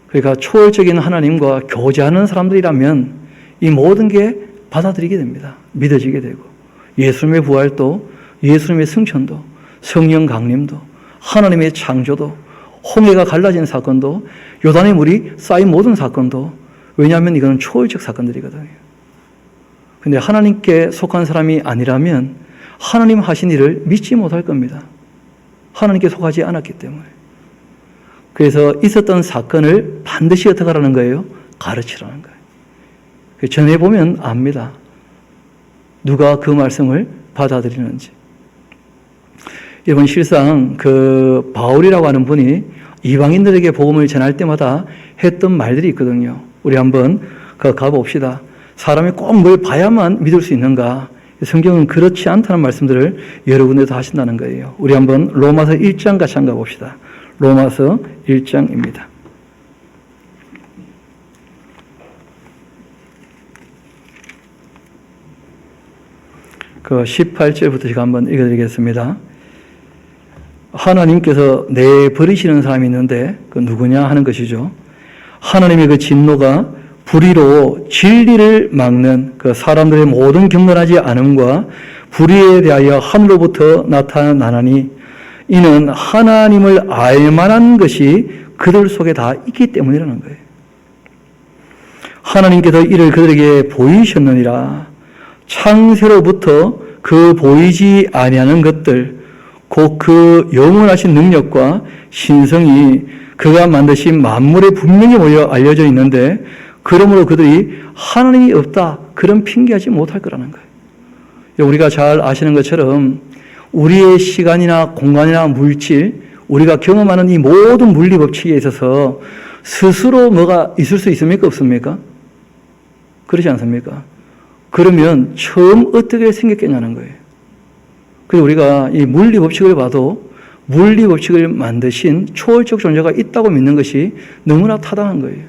그러니까 초월적인 하나님과 교제하는 사람들이라면 이 모든 게 받아들이게 됩니다. 믿어지게 되고 예수님의 부활도, 예수님의 승천도, 성령 강림도, 하나님의 창조도, 홍해가 갈라진 사건도, 요단의 물이 쌓인 모든 사건도, 왜냐하면 이거는 초월적 사건들이거든요. 근데 하나님께 속한 사람이 아니라면 하나님 하신 일을 믿지 못할 겁니다. 하나님께 속하지 않았기 때문에. 그래서 있었던 사건을 반드시 어떻게 하라는 거예요? 가르치라는 거예요. 전해보면 압니다. 누가 그 말씀을 받아들이는지. 여러분, 실상 그 바울이라고 하는 분이 이방인들에게 복음을 전할 때마다 했던 말들이 있거든요. 우리 한번 가봅시다. 사람이 꼭 뭘 봐야만 믿을 수 있는가? 성경은 그렇지 않다는 말씀들을 여러 군데서 하신다는 거예요. 우리 한번 로마서 1장 같이 한번 가봅시다. 로마서 1장입니다. 그 18절부터 제가 한번 읽어드리겠습니다. 하나님께서 내버리시는 사람이 있는데 그 누구냐 하는 것이죠. 하나님의 그 진노가 불의로 진리를 막는 그 사람들의 모든 경건하지 않음과 불의에 대하여 하늘로부터 나타나나니 이는 하나님을 알만한 것이 그들 속에 다 있기 때문이라는 거예요. 하나님께서 이를 그들에게 보이셨느니라. 창세로부터 그 보이지 아니하는 것들 곧 그 영원하신 능력과 신성이 그가 만드신 만물에 분명히 모여 알려져 있는데 그러므로 그들이 하나님이 없다 그런 핑계하지 못할 거라는 거예요. 우리가 잘 아시는 것처럼 우리의 시간이나 공간이나 물질, 우리가 경험하는 이 모든 물리 법칙에 있어서 스스로 뭐가 있을 수 있습니까? 없습니까? 그렇지 않습니까? 그러면 처음 어떻게 생겼겠냐는 거예요. 그래서 우리가 이 물리 법칙을 봐도 물리 법칙을 만드신 초월적 존재가 있다고 믿는 것이 너무나 타당한 거예요.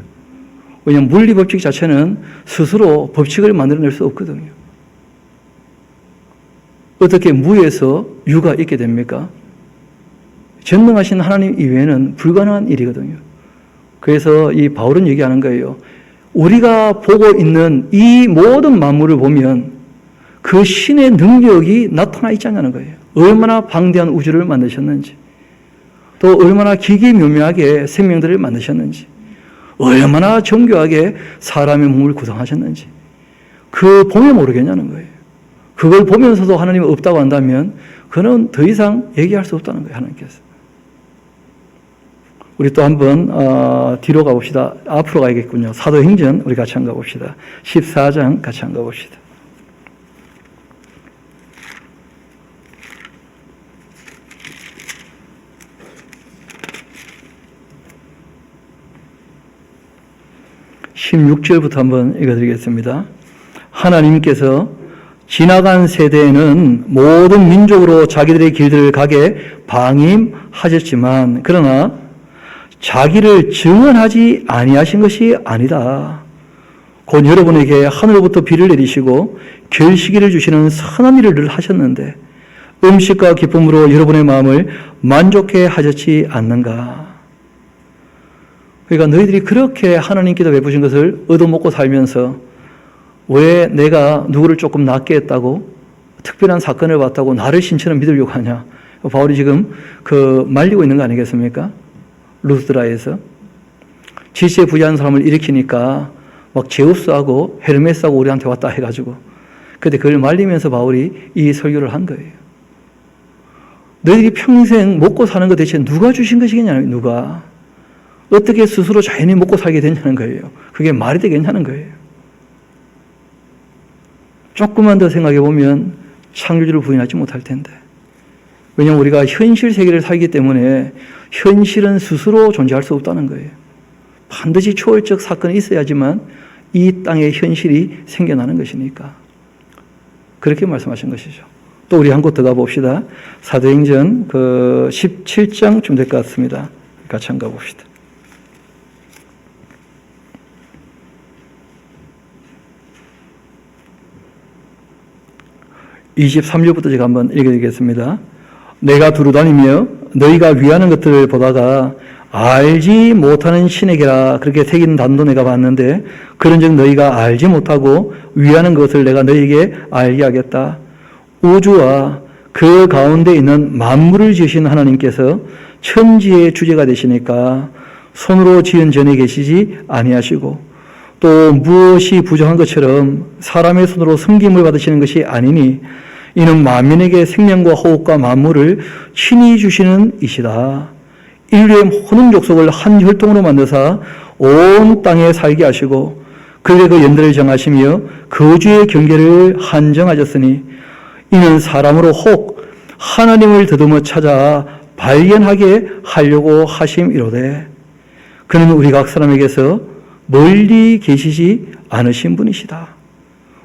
왜냐하면 물리 법칙 자체는 스스로 법칙을 만들어낼 수 없거든요. 어떻게 무에서 유가 있게 됩니까? 전능하신 하나님 이외에는 불가능한 일이거든요. 그래서 이 바울은 얘기하는 거예요. 우리가 보고 있는 이 모든 만물을 보면 그 신의 능력이 나타나 있지 않냐는 거예요. 얼마나 방대한 우주를 만드셨는지, 또 얼마나 기기묘묘하게 생명들을 만드셨는지, 얼마나 정교하게 사람의 몸을 구성하셨는지 그 보면 모르겠냐는 거예요. 그걸 보면서도 하나님이 없다고 한다면 그는 더 이상 얘기할 수 없다는 거예요. 하나님께서. 우리 또 한번 뒤로 가봅시다. 앞으로 가야겠군요. 사도행전 우리 같이 한번 가봅시다. 14장 같이 한번 가봅시다. (16절부터) 한번 읽어드리겠습니다. 하나님께서 지나간 세대에는 모든 민족으로 자기들의 길들을 가게 방임하셨지만 그러나 자기를 증언하지 아니하신 것이 아니다. 곧 여러분에게 하늘로부터 비를 내리시고 결시기를 주시는 선한 일을 늘 하셨는데 음식과 기쁨으로 여러분의 마음을 만족해 하셨지 않는가. 그러니까 너희들이 그렇게 하나님께서 베푸신 것을 얻어먹고 살면서 왜 내가 누구를 조금 낫게 했다고 특별한 사건을 봤다고 나를 신처럼 믿으려고 하냐. 바울이 지금 말리고 있는 거 아니겠습니까? 루스드라에서 지시에 부유한 사람을 일으키니까 막 제우스하고 헤르메스하고 우리한테 왔다 해가지고 근데 그걸 말리면서 바울이 이 설교를 한 거예요. 너희들이 평생 먹고 사는 것 대체 누가 주신 것이겠냐는, 누가. 어떻게 스스로 자연히 먹고 살게 되냐는 거예요. 그게 말이 되겠냐는 거예요. 조금만 더 생각해 보면 창조주를 부인하지 못할 텐데. 왜냐하면 우리가 현실 세계를 살기 때문에 현실은 스스로 존재할 수 없다는 거예요. 반드시 초월적 사건이 있어야지만 이 땅의 현실이 생겨나는 것이니까. 그렇게 말씀하신 것이죠. 또 우리 한 곳 더 가봅시다. 사도행전 17장쯤 될 것 같습니다. 같이 한번 가봅시다. 23절부터 제가 한번 읽어드리겠습니다. 내가 두루다니며 너희가 위하는 것들을 보다가 알지 못하는 신에게라 그렇게 새긴 단도 내가 봤는데 그런즉 너희가 알지 못하고 위하는 것을 내가 너희에게 알게 하겠다. 우주와 그 가운데 있는 만물을 지으신 하나님께서 천지의 주제가 되시니까 손으로 지은 전에 계시지 아니하시고 또 무엇이 부정한 것처럼 사람의 손으로 섬김을 받으시는 것이 아니니 이는 만민에게 생명과 호흡과 만물을 친히 주시는 이시다. 인류의 모든 족속을 한 혈통으로 만드사 온 땅에 살게 하시고 그들의 그 연대를 정하시며 거주의 경계를 한정하셨으니 이는 사람으로 혹 하나님을 더듬어 찾아 발견하게 하려고 하심이로되 그는 우리 각 사람에게서 멀리 계시지 않으신 분이시다.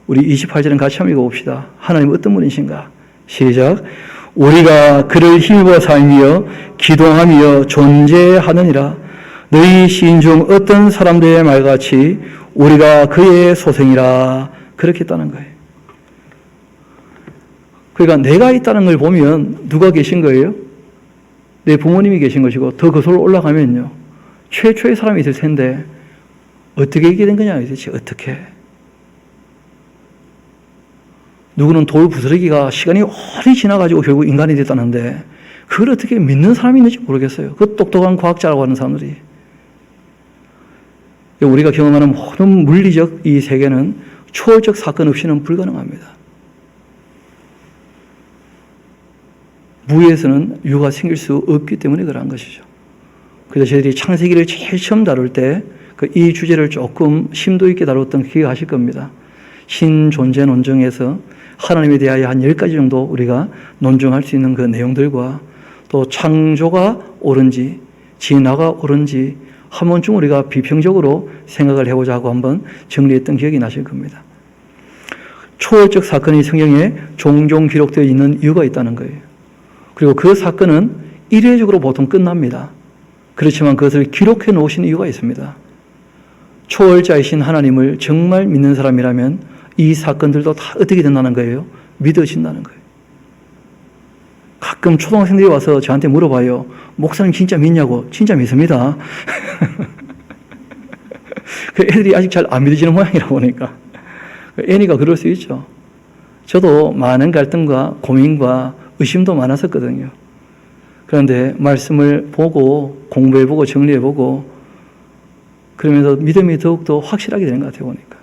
우리 28절은 같이 한번 읽어봅시다. 하나님 어떤 분이신가? 시작. 우리가 그를 힘입어 살며 기동하며 존재하느니라. 너희 시인 중 어떤 사람들의 말같이 우리가 그의 소생이라. 그렇게 했다는 거예요. 그러니까 내가 있다는 걸 보면 누가 계신 거예요? 내 부모님이 계신 것이고 더 거슬러 올라가면요. 최초의 사람이 있을 텐데 어떻게 이게 된 거냐 도대체 어떻게? 누구는 돌 부스러기가 시간이 오래 지나가지고 결국 인간이 됐다는데 그걸 어떻게 믿는 사람이 있는지 모르겠어요. 그 똑똑한 과학자라고 하는 사람들이. 우리가 경험하는 모든 물리적 이 세계는 초월적 사건 없이는 불가능합니다. 무에서는 유가 생길 수 없기 때문에 그러한 것이죠. 그래서 저희들이 창세기를 제일 처음 다룰 때 이 주제를 조금 심도 있게 다뤘던 거 기억하실 겁니다. 신존재 논증에서 하나님에 대하여 한 10가지 정도 우리가 논증할 수 있는 그 내용들과 또 창조가 옳은지 진화가 옳은지 한 번쯤 우리가 비평적으로 생각을 해보자 하고 한번 정리했던 기억이 나실 겁니다. 초월적 사건이 성경에 종종 기록되어 있는 이유가 있다는 거예요. 그리고 그 사건은 이례적으로 보통 끝납니다. 그렇지만 그것을 기록해 놓으신 이유가 있습니다. 초월자이신 하나님을 정말 믿는 사람이라면 이 사건들도 다 어떻게 된다는 거예요? 믿어진다는 거예요. 가끔 초등학생들이 와서 저한테 물어봐요. 목사님 진짜 믿냐고. 진짜 믿습니다. 그 애들이 아직 잘 안 믿어지는 모양이라 보니까. 애니가 그럴 수 있죠. 저도 많은 갈등과 고민과 의심도 많았었거든요. 그런데 말씀을 보고 공부해보고 정리해보고 그러면서 믿음이 더욱더 확실하게 되는 것 같아요. 보니까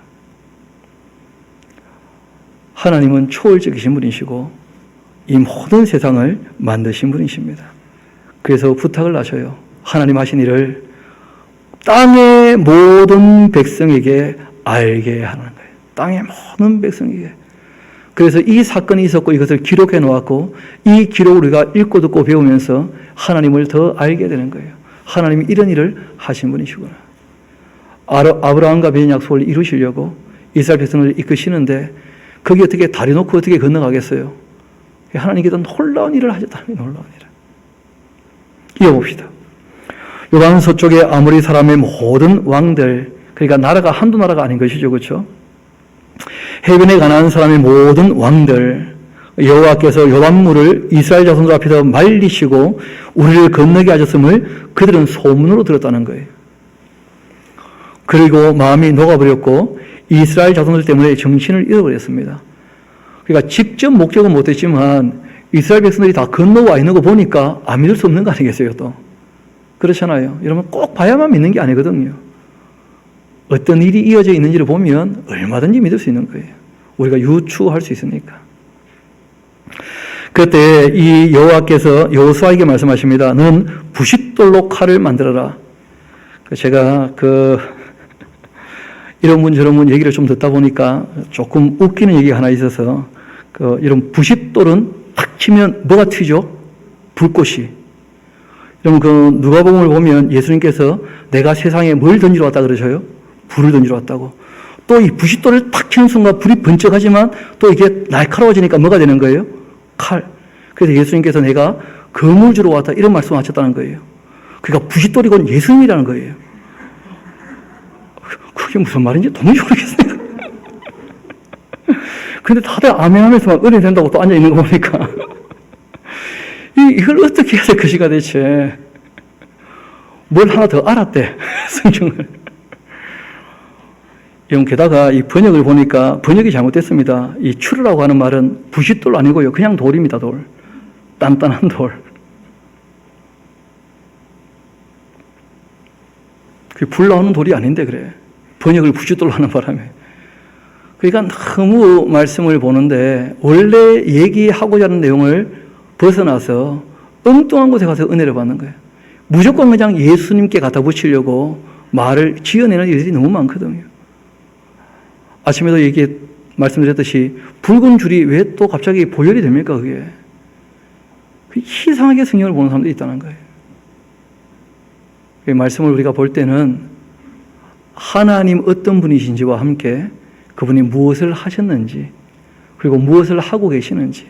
하나님은 초월적이신 분이시고 이 모든 세상을 만드신 분이십니다. 그래서 부탁을 하셔요. 하나님 하신 일을 땅의 모든 백성에게 알게 하는 거예요. 땅의 모든 백성에게. 그래서 이 사건이 있었고 이것을 기록해 놓았고 이 기록을 우리가 읽고 듣고 배우면서 하나님을 더 알게 되는 거예요. 하나님이 이런 일을 하신 분이시구나. 아브라함과 맺은 약속을 이루시려고 이스라엘 백성을 이끄시는데 거기 어떻게 다리 놓고 어떻게 건너가겠어요? 하나님께서 놀라운 일을 하셨다는 놀라운 일을. 이어봅시다. 요단 서쪽에 아모리 사람의 모든 왕들, 그러니까 나라가 한두 나라가 아닌 것이죠. 그렇죠? 해변에 가난한 사람의 모든 왕들, 여호와께서 요단물을 이스라엘 자손들 앞에서 말리시고 우리를 건너게 하셨음을 그들은 소문으로 들었다는 거예요. 그리고 마음이 녹아버렸고 이스라엘 자손들 때문에 정신을 잃어버렸습니다. 그러니까 직접 목격은 못했지만 이스라엘 백성들이 다 건너와 있는 거 보니까 안 믿을 수 없는 거 아니겠어요? 또 그렇잖아요. 여러분 꼭 봐야만 믿는 게 아니거든요. 어떤 일이 이어져 있는지를 보면 얼마든지 믿을 수 있는 거예요. 우리가 유추할 수 있으니까. 그때 이 여호와께서 여호수아에게 말씀하십니다. 너는 부싯돌로 칼을 만들어라. 제가 이런 분 저런 분 얘기를 좀 듣다 보니까 조금 웃기는 얘기가 하나 있어서 이런 부싯돌은 탁 치면 뭐가 튀죠? 불꽃이. 여러분 누가복음을 보면 예수님께서 내가 세상에 뭘 던지러 왔다 그러셔요? 불을 던지러 왔다고. 또 이 부싯돌을 탁 치는 순간 불이 번쩍하지만 또 이게 날카로워지니까 뭐가 되는 거예요? 칼. 그래서 예수님께서 내가 검을 주러 왔다 이런 말씀을 하셨다는 거예요. 그러니까 부싯돌이 곧 예수님이라는 거예요. 그게 무슨 말인지 도무지 모르겠어요. 근데 다들 아멘 하면서 막 은혜 된다고 또 앉아 있는 거 보니까 이걸 어떻게 해야 될 것이가 대체. 뭘 하나 더 알았대, 성경을. 게다가 이 번역을 보니까 번역이 잘못됐습니다. 이 추르라고 하는 말은 부싯돌 아니고요. 그냥 돌입니다, 돌. 단단한 돌. 그게 불 나오는 돌이 아닌데 그래. 번역을 부싯돌로 하는 바람에. 그러니까 너무 말씀을 보는데 원래 얘기하고자 하는 내용을 벗어나서 엉뚱한 곳에 가서 은혜를 받는 거예요. 무조건 그냥 예수님께 갖다 붙이려고 말을 지어내는 일들이 너무 많거든요. 아침에도 말씀드렸듯이 붉은 줄이 왜 또 갑자기 보혈이 됩니까, 그게? 이상하게 성경을 보는 사람도 있다는 거예요. 말씀을 우리가 볼 때는 하나님 어떤 분이신지와 함께 그분이 무엇을 하셨는지, 그리고 무엇을 하고 계시는지,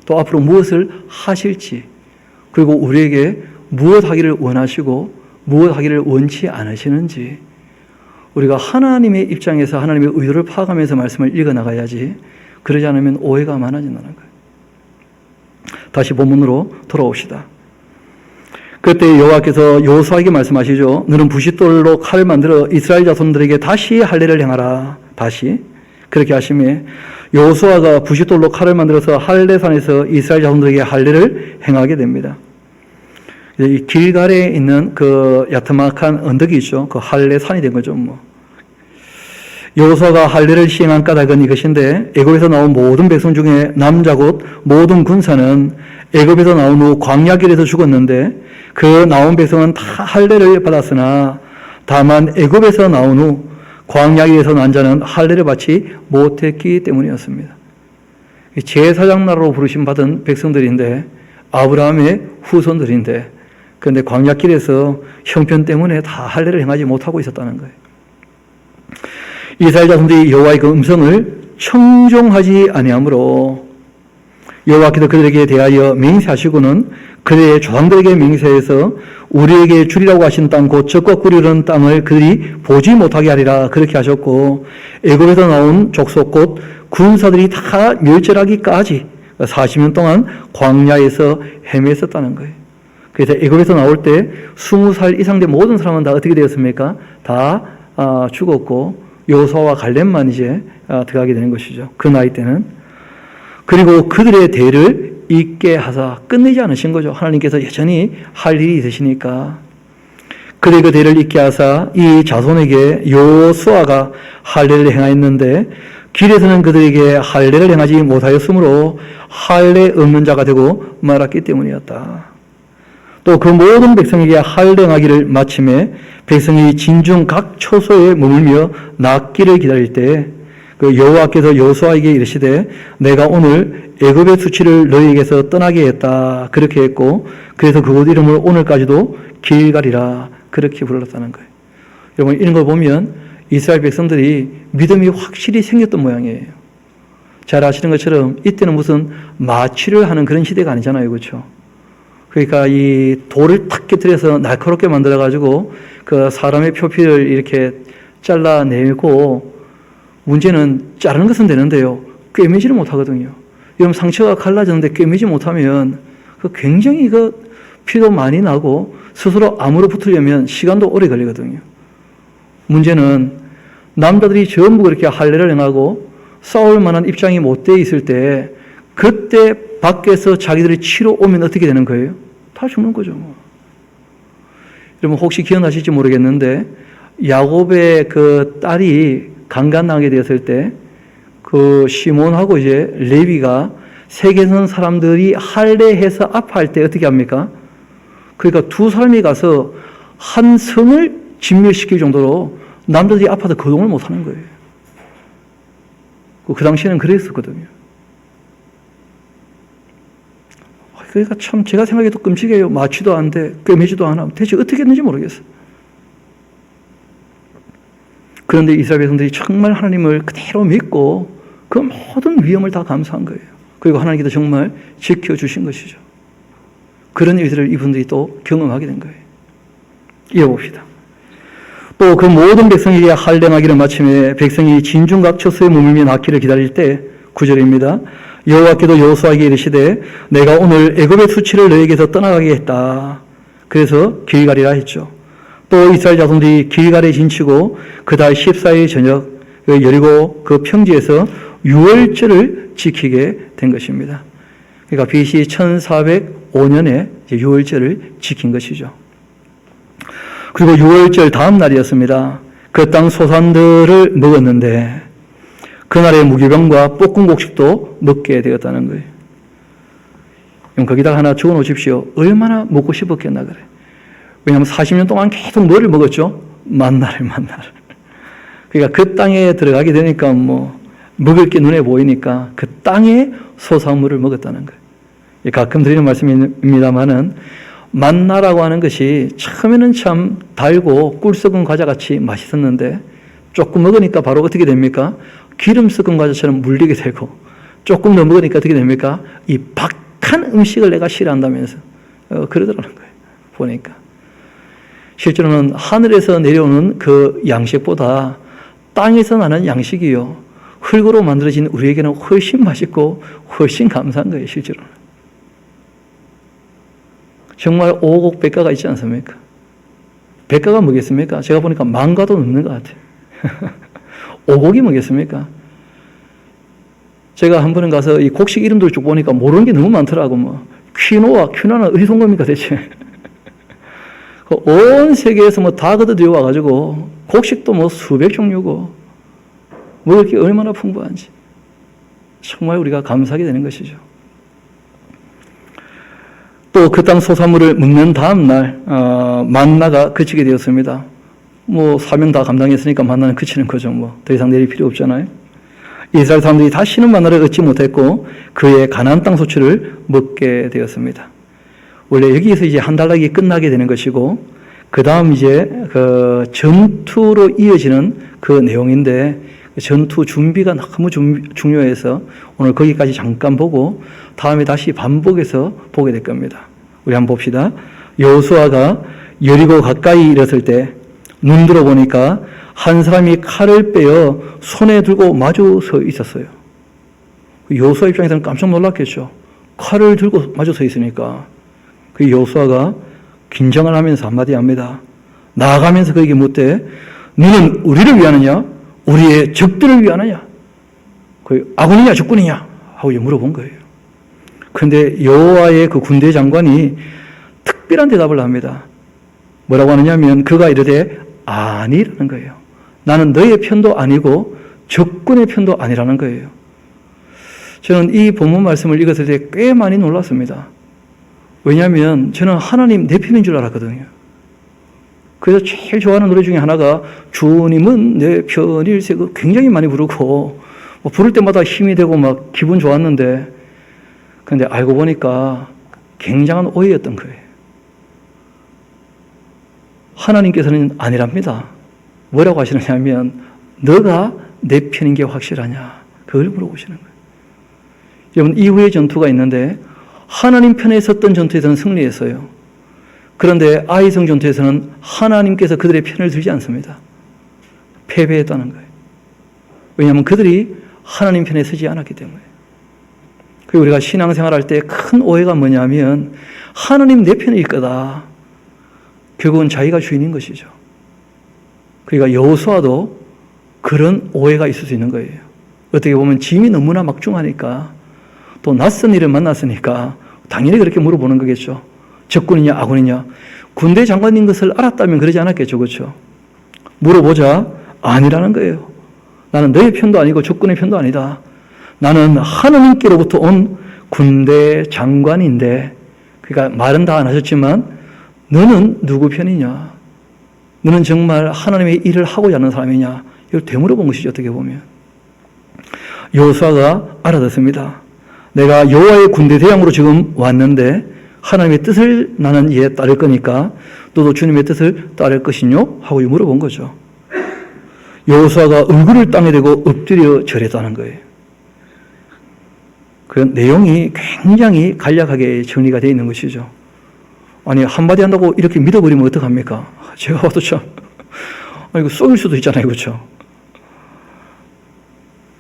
또 앞으로 무엇을 하실지, 그리고 우리에게 무엇 하기를 원하시고 무엇 하기를 원치 않으시는지, 우리가 하나님의 입장에서 하나님의 의도를 파악하면서 말씀을 읽어나가야지, 그러지 않으면 오해가 많아진다는 거예요. 다시 본문으로 돌아옵시다. 그때 여호와께서 여호수아에게 말씀하시죠. 너는 부싯돌로 칼을 만들어 이스라엘 자손들에게 다시 할례를 행하라. 다시 그렇게 하시며 여호수아가 부싯돌로 칼을 만들어서 할례산에서 이스라엘 자손들에게 할례를 행하게 됩니다. 이 길갈에 있는 그 야트막한 언덕이 있죠. 그 할례산이 된 거죠. 여호수아가 할례를 시행한 까닭은 이것인데, 애굽에서 나온 모든 백성 중에 남자 곧 모든 군사는 애굽에서 나온 후 광야길에서 죽었는데 그 나온 백성은 다 할례를 받았으나 다만 애굽에서 나온 후 광야길에서 난 자는 할례를 받지 못했기 때문이었습니다. 제사장 나라로 부르심 받은 백성들인데, 아브라함의 후손들인데, 그런데 광야길에서 형편 때문에 다 할례를 행하지 못하고 있었다는 거예요. 이스라엘 자손들이 여호와의 그 음성을 청종하지 아니하므로 여호와께서 그들에게 대하여 맹세하시고는 그들의 조상들에게 맹세해서 우리에게 주리라고 하신 땅 곧 적과 꿀이 흐르는 땅을 그들이 보지 못하게 하리라 그렇게 하셨고, 애굽에서 나온 족속 곧 군사들이 다 멸절하기까지 40년 동안 광야에서 헤맸었다는 거예요. 그래서 애굽에서 나올 때 20살 이상 된 모든 사람은 다 어떻게 되었습니까? 다 죽었고 여호수아와 갈렙만 이제 들어가게 되는 것이죠. 그 나이 때는. 그리고 그들의 대를 있게 하사 끝내지 않으신 거죠. 하나님께서 여전히 할 일이 있으시니까. 그들의 그 대를 있게 하사 이 자손에게 여호수아가 할례를 행하였는데 길에서는 그들에게 할례를 행하지 못하였으므로 할례 없는 자가 되고 말았기 때문이었다. 또 그 모든 백성에게 할례하기를 마침에 백성이 진중 각 초소에 머물며 낫기를 기다릴 때 그 여호와께서 여호수아에게 이르시되 내가 오늘 애굽의 수치를 너희에게서 떠나게 했다 그렇게 했고, 그래서 그곳 이름을 오늘까지도 길갈이라 그렇게 불렀다는 거예요. 여러분, 이런 걸 보면 이스라엘 백성들이 믿음이 확실히 생겼던 모양이에요. 잘 아시는 것처럼 이때는 무슨 마취를 하는 그런 시대가 아니잖아요, 그렇죠? 그러니까 이 돌을 탁 깨뜨려서 날카롭게 만들어가지고 그 사람의 표피를 이렇게 잘라내고, 문제는 자르는 것은 되는데요, 꿰매지를 못하거든요. 여러분, 상처가 갈라졌는데 꿰매지 못하면 그 굉장히 피도 많이 나고 스스로 암으로 붙으려면 시간도 오래 걸리거든요. 문제는 남자들이 전부 그렇게 할례를 행하고 싸울 만한 입장이 못 돼 있을 때, 그때 밖에서 자기들이 치러 오면 어떻게 되는 거예요? 다 죽는 거죠. 여러분, 혹시 기억나실지 모르겠는데 야곱의 그 딸이 강간당하게 되었을 때 그 시몬하고 이제 레위가 세계선 사람들이 할례해서 아파할 때 어떻게 합니까? 그러니까 두 사람이 가서 한 성을 진멸시킬 정도로 남자들이 아파서 거동을 못하는 거예요. 그 당시에는 그랬었거든요. 그러니까 참 제가 생각해도 끔찍해요. 마취도 안 돼, 꿰매지도 않아. 대체 어떻게 했는지 모르겠어요. 그런데 이스라엘 백성들이 정말 하나님을 그대로 믿고 그 모든 위험을 다 감수한 거예요. 그리고 하나님께서 정말 지켜주신 것이죠. 그런 일들을 이분들이 또 경험하게 된 거예요. 이어봅시다. 또 그 모든 백성에게 할례하기를 마침에 백성이 진중각초소에 머물며 낳기를 기다릴 때 9절입니다. 여호와께도 여호수아에게 이르시되 내가 오늘 애굽의 수치를 너에게서 떠나가게 했다. 그래서 길갈이라 했죠. 또 이스라엘 자손들이 길갈에 진치고 그달 14일 저녁 여리고 그 평지에서 유월절을 지키게 된 것입니다. 그러니까 BC 1405년에 유월절을 지킨 것이죠. 그리고 유월절 다음 날이었습니다. 그 땅 소산들을 먹었는데 그날의 무교병과 볶은 곡식도 먹게 되었다는 거예요. 그럼 거기다가 하나 적어 놓으십시오. 얼마나 먹고 싶었겠나 그래. 왜냐하면 40년 동안 계속 뭐를 먹었죠? 만나를. 그러니까 그 땅에 들어가게 되니까 뭐 먹을 게 눈에 보이니까 그 땅의 소산물을 먹었다는 거예요. 가끔 드리는 말씀입니다만은 만나라고 하는 것이 처음에는 참 달고 꿀 썩은 과자같이 맛있었는데 조금 먹으니까 바로 어떻게 됩니까? 기름 섞은 과자처럼 물리게 되고 조금 더 먹으니까 어떻게 됩니까? 이 박한 음식을 내가 싫어한다면서 그러더라는 거예요. 보니까 실제로는 하늘에서 내려오는 그 양식보다 땅에서 나는 양식이요 흙으로 만들어진 우리에게는 훨씬 맛있고 훨씬 감사한 거예요. 실제로는 정말 오곡 백과가 있지 않습니까? 백과가 뭐겠습니까? 제가 보니까 만과도 넘는 것 같아요. 오곡이 뭐겠습니까? 제가 한 번은 가서 이 곡식 이름들 쭉 보니까 모르는 게 너무 많더라고. 뭐 퀴노아, 퀴나는 어디서 온 겁니까 대체? 온 세계에서 뭐 다 걷어들여 와가지고 곡식도 뭐 수백 종류고 먹을 게 얼마나 풍부한지 정말 우리가 감사하게 되는 것이죠. 또 그 땅 소산물을 먹는 다음 날 만나가 그치게 되었습니다. 뭐 사명 다 감당했으니까 만나는 그치는 거죠. 뭐 더 이상 내릴 필요 없잖아요. 이스라엘 사람들이 다시는 만나를 얻지 못했고 그의 가나안 땅 소출을 먹게 되었습니다. 원래 여기에서 이제 한 달락이 끝나게 되는 것이고 그 다음 이제 그 전투로 이어지는 그 내용인데 전투 준비가 너무 중요해서 오늘 거기까지 잠깐 보고 다음에 다시 반복해서 보게 될 겁니다. 우리 한번 봅시다. 여호수아가 여리고 가까이 이르렀을 때 눈 들어보니까 한 사람이 칼을 빼어 손에 들고 마주 서 있었어요. 여호수아 입장에서는 깜짝 놀랐겠죠. 칼을 들고 마주 서 있으니까. 그 여호수아가 긴장을 하면서 한마디 합니다. 나아가면서 그에게 묻되 너는 우리를 위하느냐? 우리의 적들을 위하느냐? 그 아군이냐 적군이냐? 하고 물어본 거예요. 그런데 여호와의 그 군대 장관이 특별한 대답을 합니다. 뭐라고 하느냐면 그가 이르되 아니라는 거예요. 나는 너의 편도 아니고 적군의 편도 아니라는 거예요. 저는 이 본문 말씀을 읽었을 때 꽤 많이 놀랐습니다. 왜냐하면 저는 하나님 내 편인 줄 알았거든요. 그래서 제일 좋아하는 노래 중에 하나가 주님은 내 편일세 굉장히 많이 부르고 뭐 부를 때마다 힘이 되고 막 기분 좋았는데 그런데 알고 보니까 굉장한 오해였던 거예요. 하나님께서는 아니랍니다. 뭐라고 하시느냐면 너가 내 편인 게 확실하냐 그걸 물어보시는 거예요. 여러분 이후에 전투가 있는데 하나님 편에 섰던 전투에서는 승리했어요. 그런데 아이성 전투에서는 하나님께서 그들의 편을 들지 않습니다. 패배했다는 거예요. 왜냐하면 그들이 하나님 편에 서지 않았기 때문에. 그리고 우리가 신앙생활할 때 큰 오해가 뭐냐면 하나님 내 편일 거다. 결국은 자기가 주인인 것이죠. 그러니까 여호수아도 그런 오해가 있을 수 있는 거예요. 어떻게 보면 짐이 너무나 막중하니까 또 낯선 일을 만났으니까 당연히 그렇게 물어보는 거겠죠. 적군이냐 아군이냐. 군대 장관인 것을 알았다면 그러지 않았겠죠. 그렇죠? 물어보자 아니라는 거예요. 나는 너의 편도 아니고 적군의 편도 아니다. 나는 하나님께로부터 온 군대 장관인데, 그러니까 말은 다 안 하셨지만 너는 누구 편이냐? 너는 정말 하나님의 일을 하고자 하는 사람이냐? 이걸 되물어본 것이죠, 어떻게 보면. 여호수아가 알아듣습니다. 내가 여호와의 군대 대장으로 지금 왔는데 하나님의 뜻을 나는 이에 따를 거니까 너도 주님의 뜻을 따를 것이뇨? 하고 물어본 거죠. 여호수아가 얼굴을 땅에 대고 엎드려 절했다는 거예요. 그 내용이 굉장히 간략하게 정리가 되어 있는 것이죠. 아니, 한마디 한다고 이렇게 믿어버리면 어떡합니까? 제가 봐도 참, 이거 쏘일 수도 있잖아요. 그렇죠?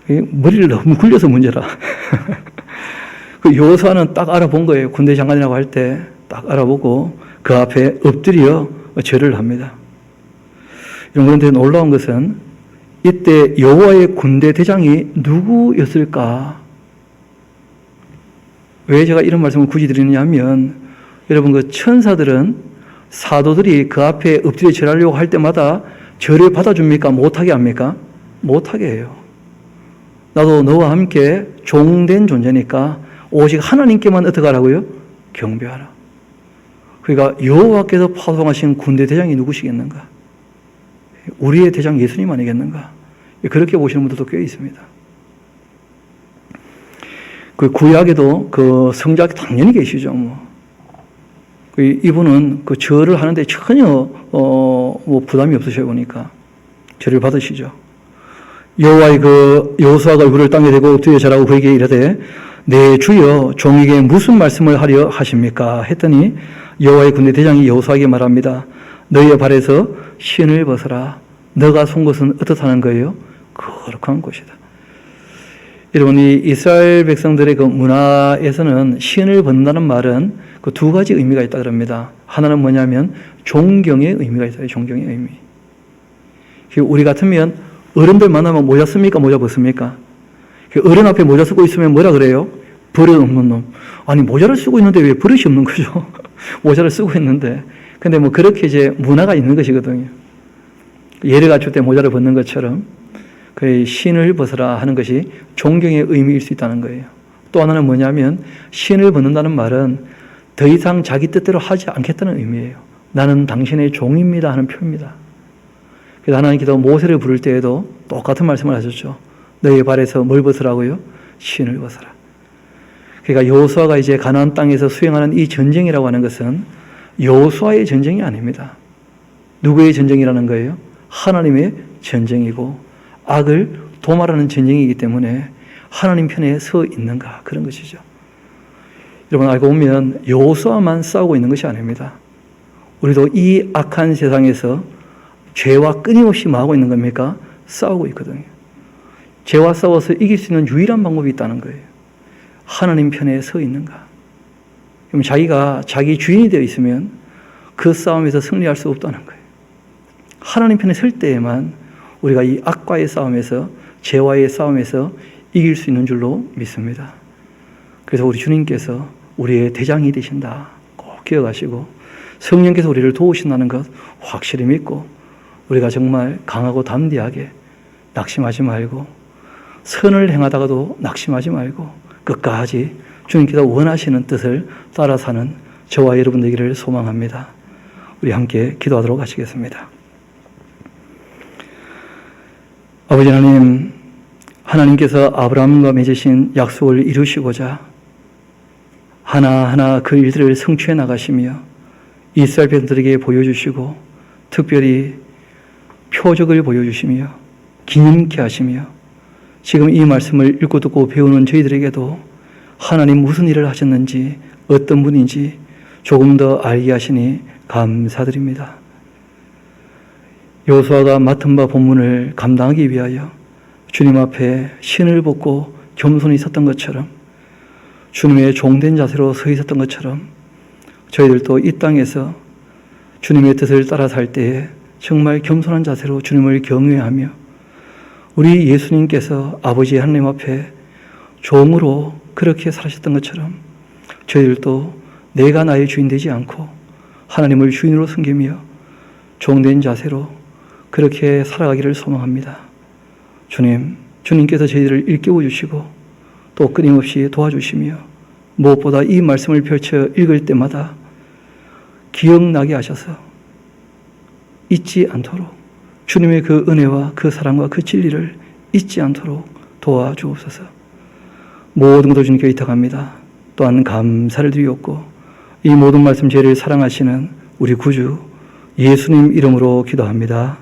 머리를 너무 굴려서 문제라. 그 여호수아는 딱 알아본 거예요. 군대 장관이라고 할 때 딱 알아보고 그 앞에 엎드려 절을 합니다. 그런데 놀라운 것은 이때 여호와의 군대 대장이 누구였을까? 왜 제가 이런 말씀을 굳이 드리느냐 하면, 여러분, 그 천사들은 사도들이 그 앞에 엎드려 절하려고 할 때마다 절을 받아줍니까? 못하게 합니까? 못하게 해요. 나도 너와 함께 종된 존재니까 오직 하나님께만 어떻게 하라고요? 경배하라. 그러니까 여호와께서 파송하신 군대 대장이 누구시겠는가? 우리의 대장 예수님 아니겠는가? 그렇게 보시는 분들도 꽤 있습니다. 그 구약에도 그 성자가 당연히 계시죠. 이분은 그 절을 하는데 전혀 부담이 없으셔 보니까 절을 받으시죠. 여호와의 그 여호수아가 얼굴을 땅에 대고 엎드려 절하고 그에게 이르되 내 주여 종에게 무슨 말씀을 하려 하십니까? 했더니 여호와의 군대 대장이 여호수아에게 말합니다. 너희의 발에서 신을 벗어라. 너가 쏜 것은 어떻다는 거예요? 거룩한 것이다. 여러분, 이 이스라엘 백성들의 그 문화에서는 신을 벗는다는 말은 그 두 가지 의미가 있다 그럽니다. 하나는 뭐냐면 존경의 의미가 있어요. 존경의 의미. 우리 같으면 어른들 만나면 모자 씁니까? 모자 벗습니까? 어른 앞에 모자 쓰고 있으면 뭐라 그래요? 버릇 없는 놈. 아니, 모자를 쓰고 있는데 왜 버릇이 없는 거죠? 모자를 쓰고 있는데. 근데 뭐 그렇게 이제 문화가 있는 것이거든요. 예를 갖출 때 모자를 벗는 것처럼 그 신을 벗으라 하는 것이 존경의 의미일 수 있다는 거예요. 또 하나는 뭐냐면 신을 벗는다는 말은 더 이상 자기 뜻대로 하지 않겠다는 의미예요. 나는 당신의 종입니다 하는 표입니다. 그래서 하나님께서 모세를 부를 때에도 똑같은 말씀을 하셨죠. 너희의 발에서 뭘 벗으라고요? 신을 벗어라. 그러니까 여호수아가 이제 가나안 땅에서 수행하는 이 전쟁이라고 하는 것은 여호수아의 전쟁이 아닙니다. 누구의 전쟁이라는 거예요? 하나님의 전쟁이고 악을 도말하는 전쟁이기 때문에 하나님 편에 서 있는가, 그런 것이죠. 여러분, 알고 보면 여호수아만 싸우고 있는 것이 아닙니다. 우리도 이 악한 세상에서 죄와 끊임없이 뭐하고 있는 겁니까? 싸우고 있거든요. 죄와 싸워서 이길 수 있는 유일한 방법이 있다는 거예요. 하나님 편에 서 있는가. 그럼 자기가 자기 주인이 되어 있으면 그 싸움에서 승리할 수 없다는 거예요. 하나님 편에 설 때에만 우리가 이 악과의 싸움에서, 죄와의 싸움에서 이길 수 있는 줄로 믿습니다. 그래서 우리 주님께서 우리의 대장이 되신다 꼭 기억하시고, 성령께서 우리를 도우신다는 것 확실히 믿고, 우리가 정말 강하고 담대하게 낙심하지 말고, 선을 행하다가도 낙심하지 말고 끝까지 주님께서 원하시는 뜻을 따라 사는 저와 여러분 되기를 소망합니다. 우리 함께 기도하도록 하시겠습니다. 아버지 하나님, 하나님께서 아브라함과 맺으신 약속을 이루시고자 하나하나 그 일들을 성취해 나가시며 이스라엘 백성들에게 보여주시고 특별히 표적을 보여주시며 기념케 하시며 지금 이 말씀을 읽고 듣고 배우는 저희들에게도 하나님 무슨 일을 하셨는지, 어떤 분인지 조금 더 알게 하시니 감사드립니다. 여호수아가 맡은 바 본문을 감당하기 위하여 주님 앞에 신을 벗고 겸손히 섰던 것처럼, 주님의 종된 자세로 서 있었던 것처럼 저희들도 이 땅에서 주님의 뜻을 따라 살 때에 정말 겸손한 자세로 주님을 경외하며 우리 예수님께서 아버지 하나님 앞에 종으로 그렇게 살으셨던 것처럼 저희들도 내가 나의 주인 되지 않고 하나님을 주인으로 섬기며 종된 자세로 그렇게 살아가기를 소망합니다. 주님께서 저희들을 일깨워 주시고 또 끊임없이 도와주시며 무엇보다 이 말씀을 펼쳐 읽을 때마다 기억나게 하셔서 잊지 않도록 주님의 그 은혜와 그 사랑과 그 진리를 잊지 않도록 도와주옵소서. 모든 것을 주님께 의탁합니다. 또한 감사를 드리옵고 이 모든 말씀 저희를 사랑하시는 우리 구주 예수님 이름으로 기도합니다.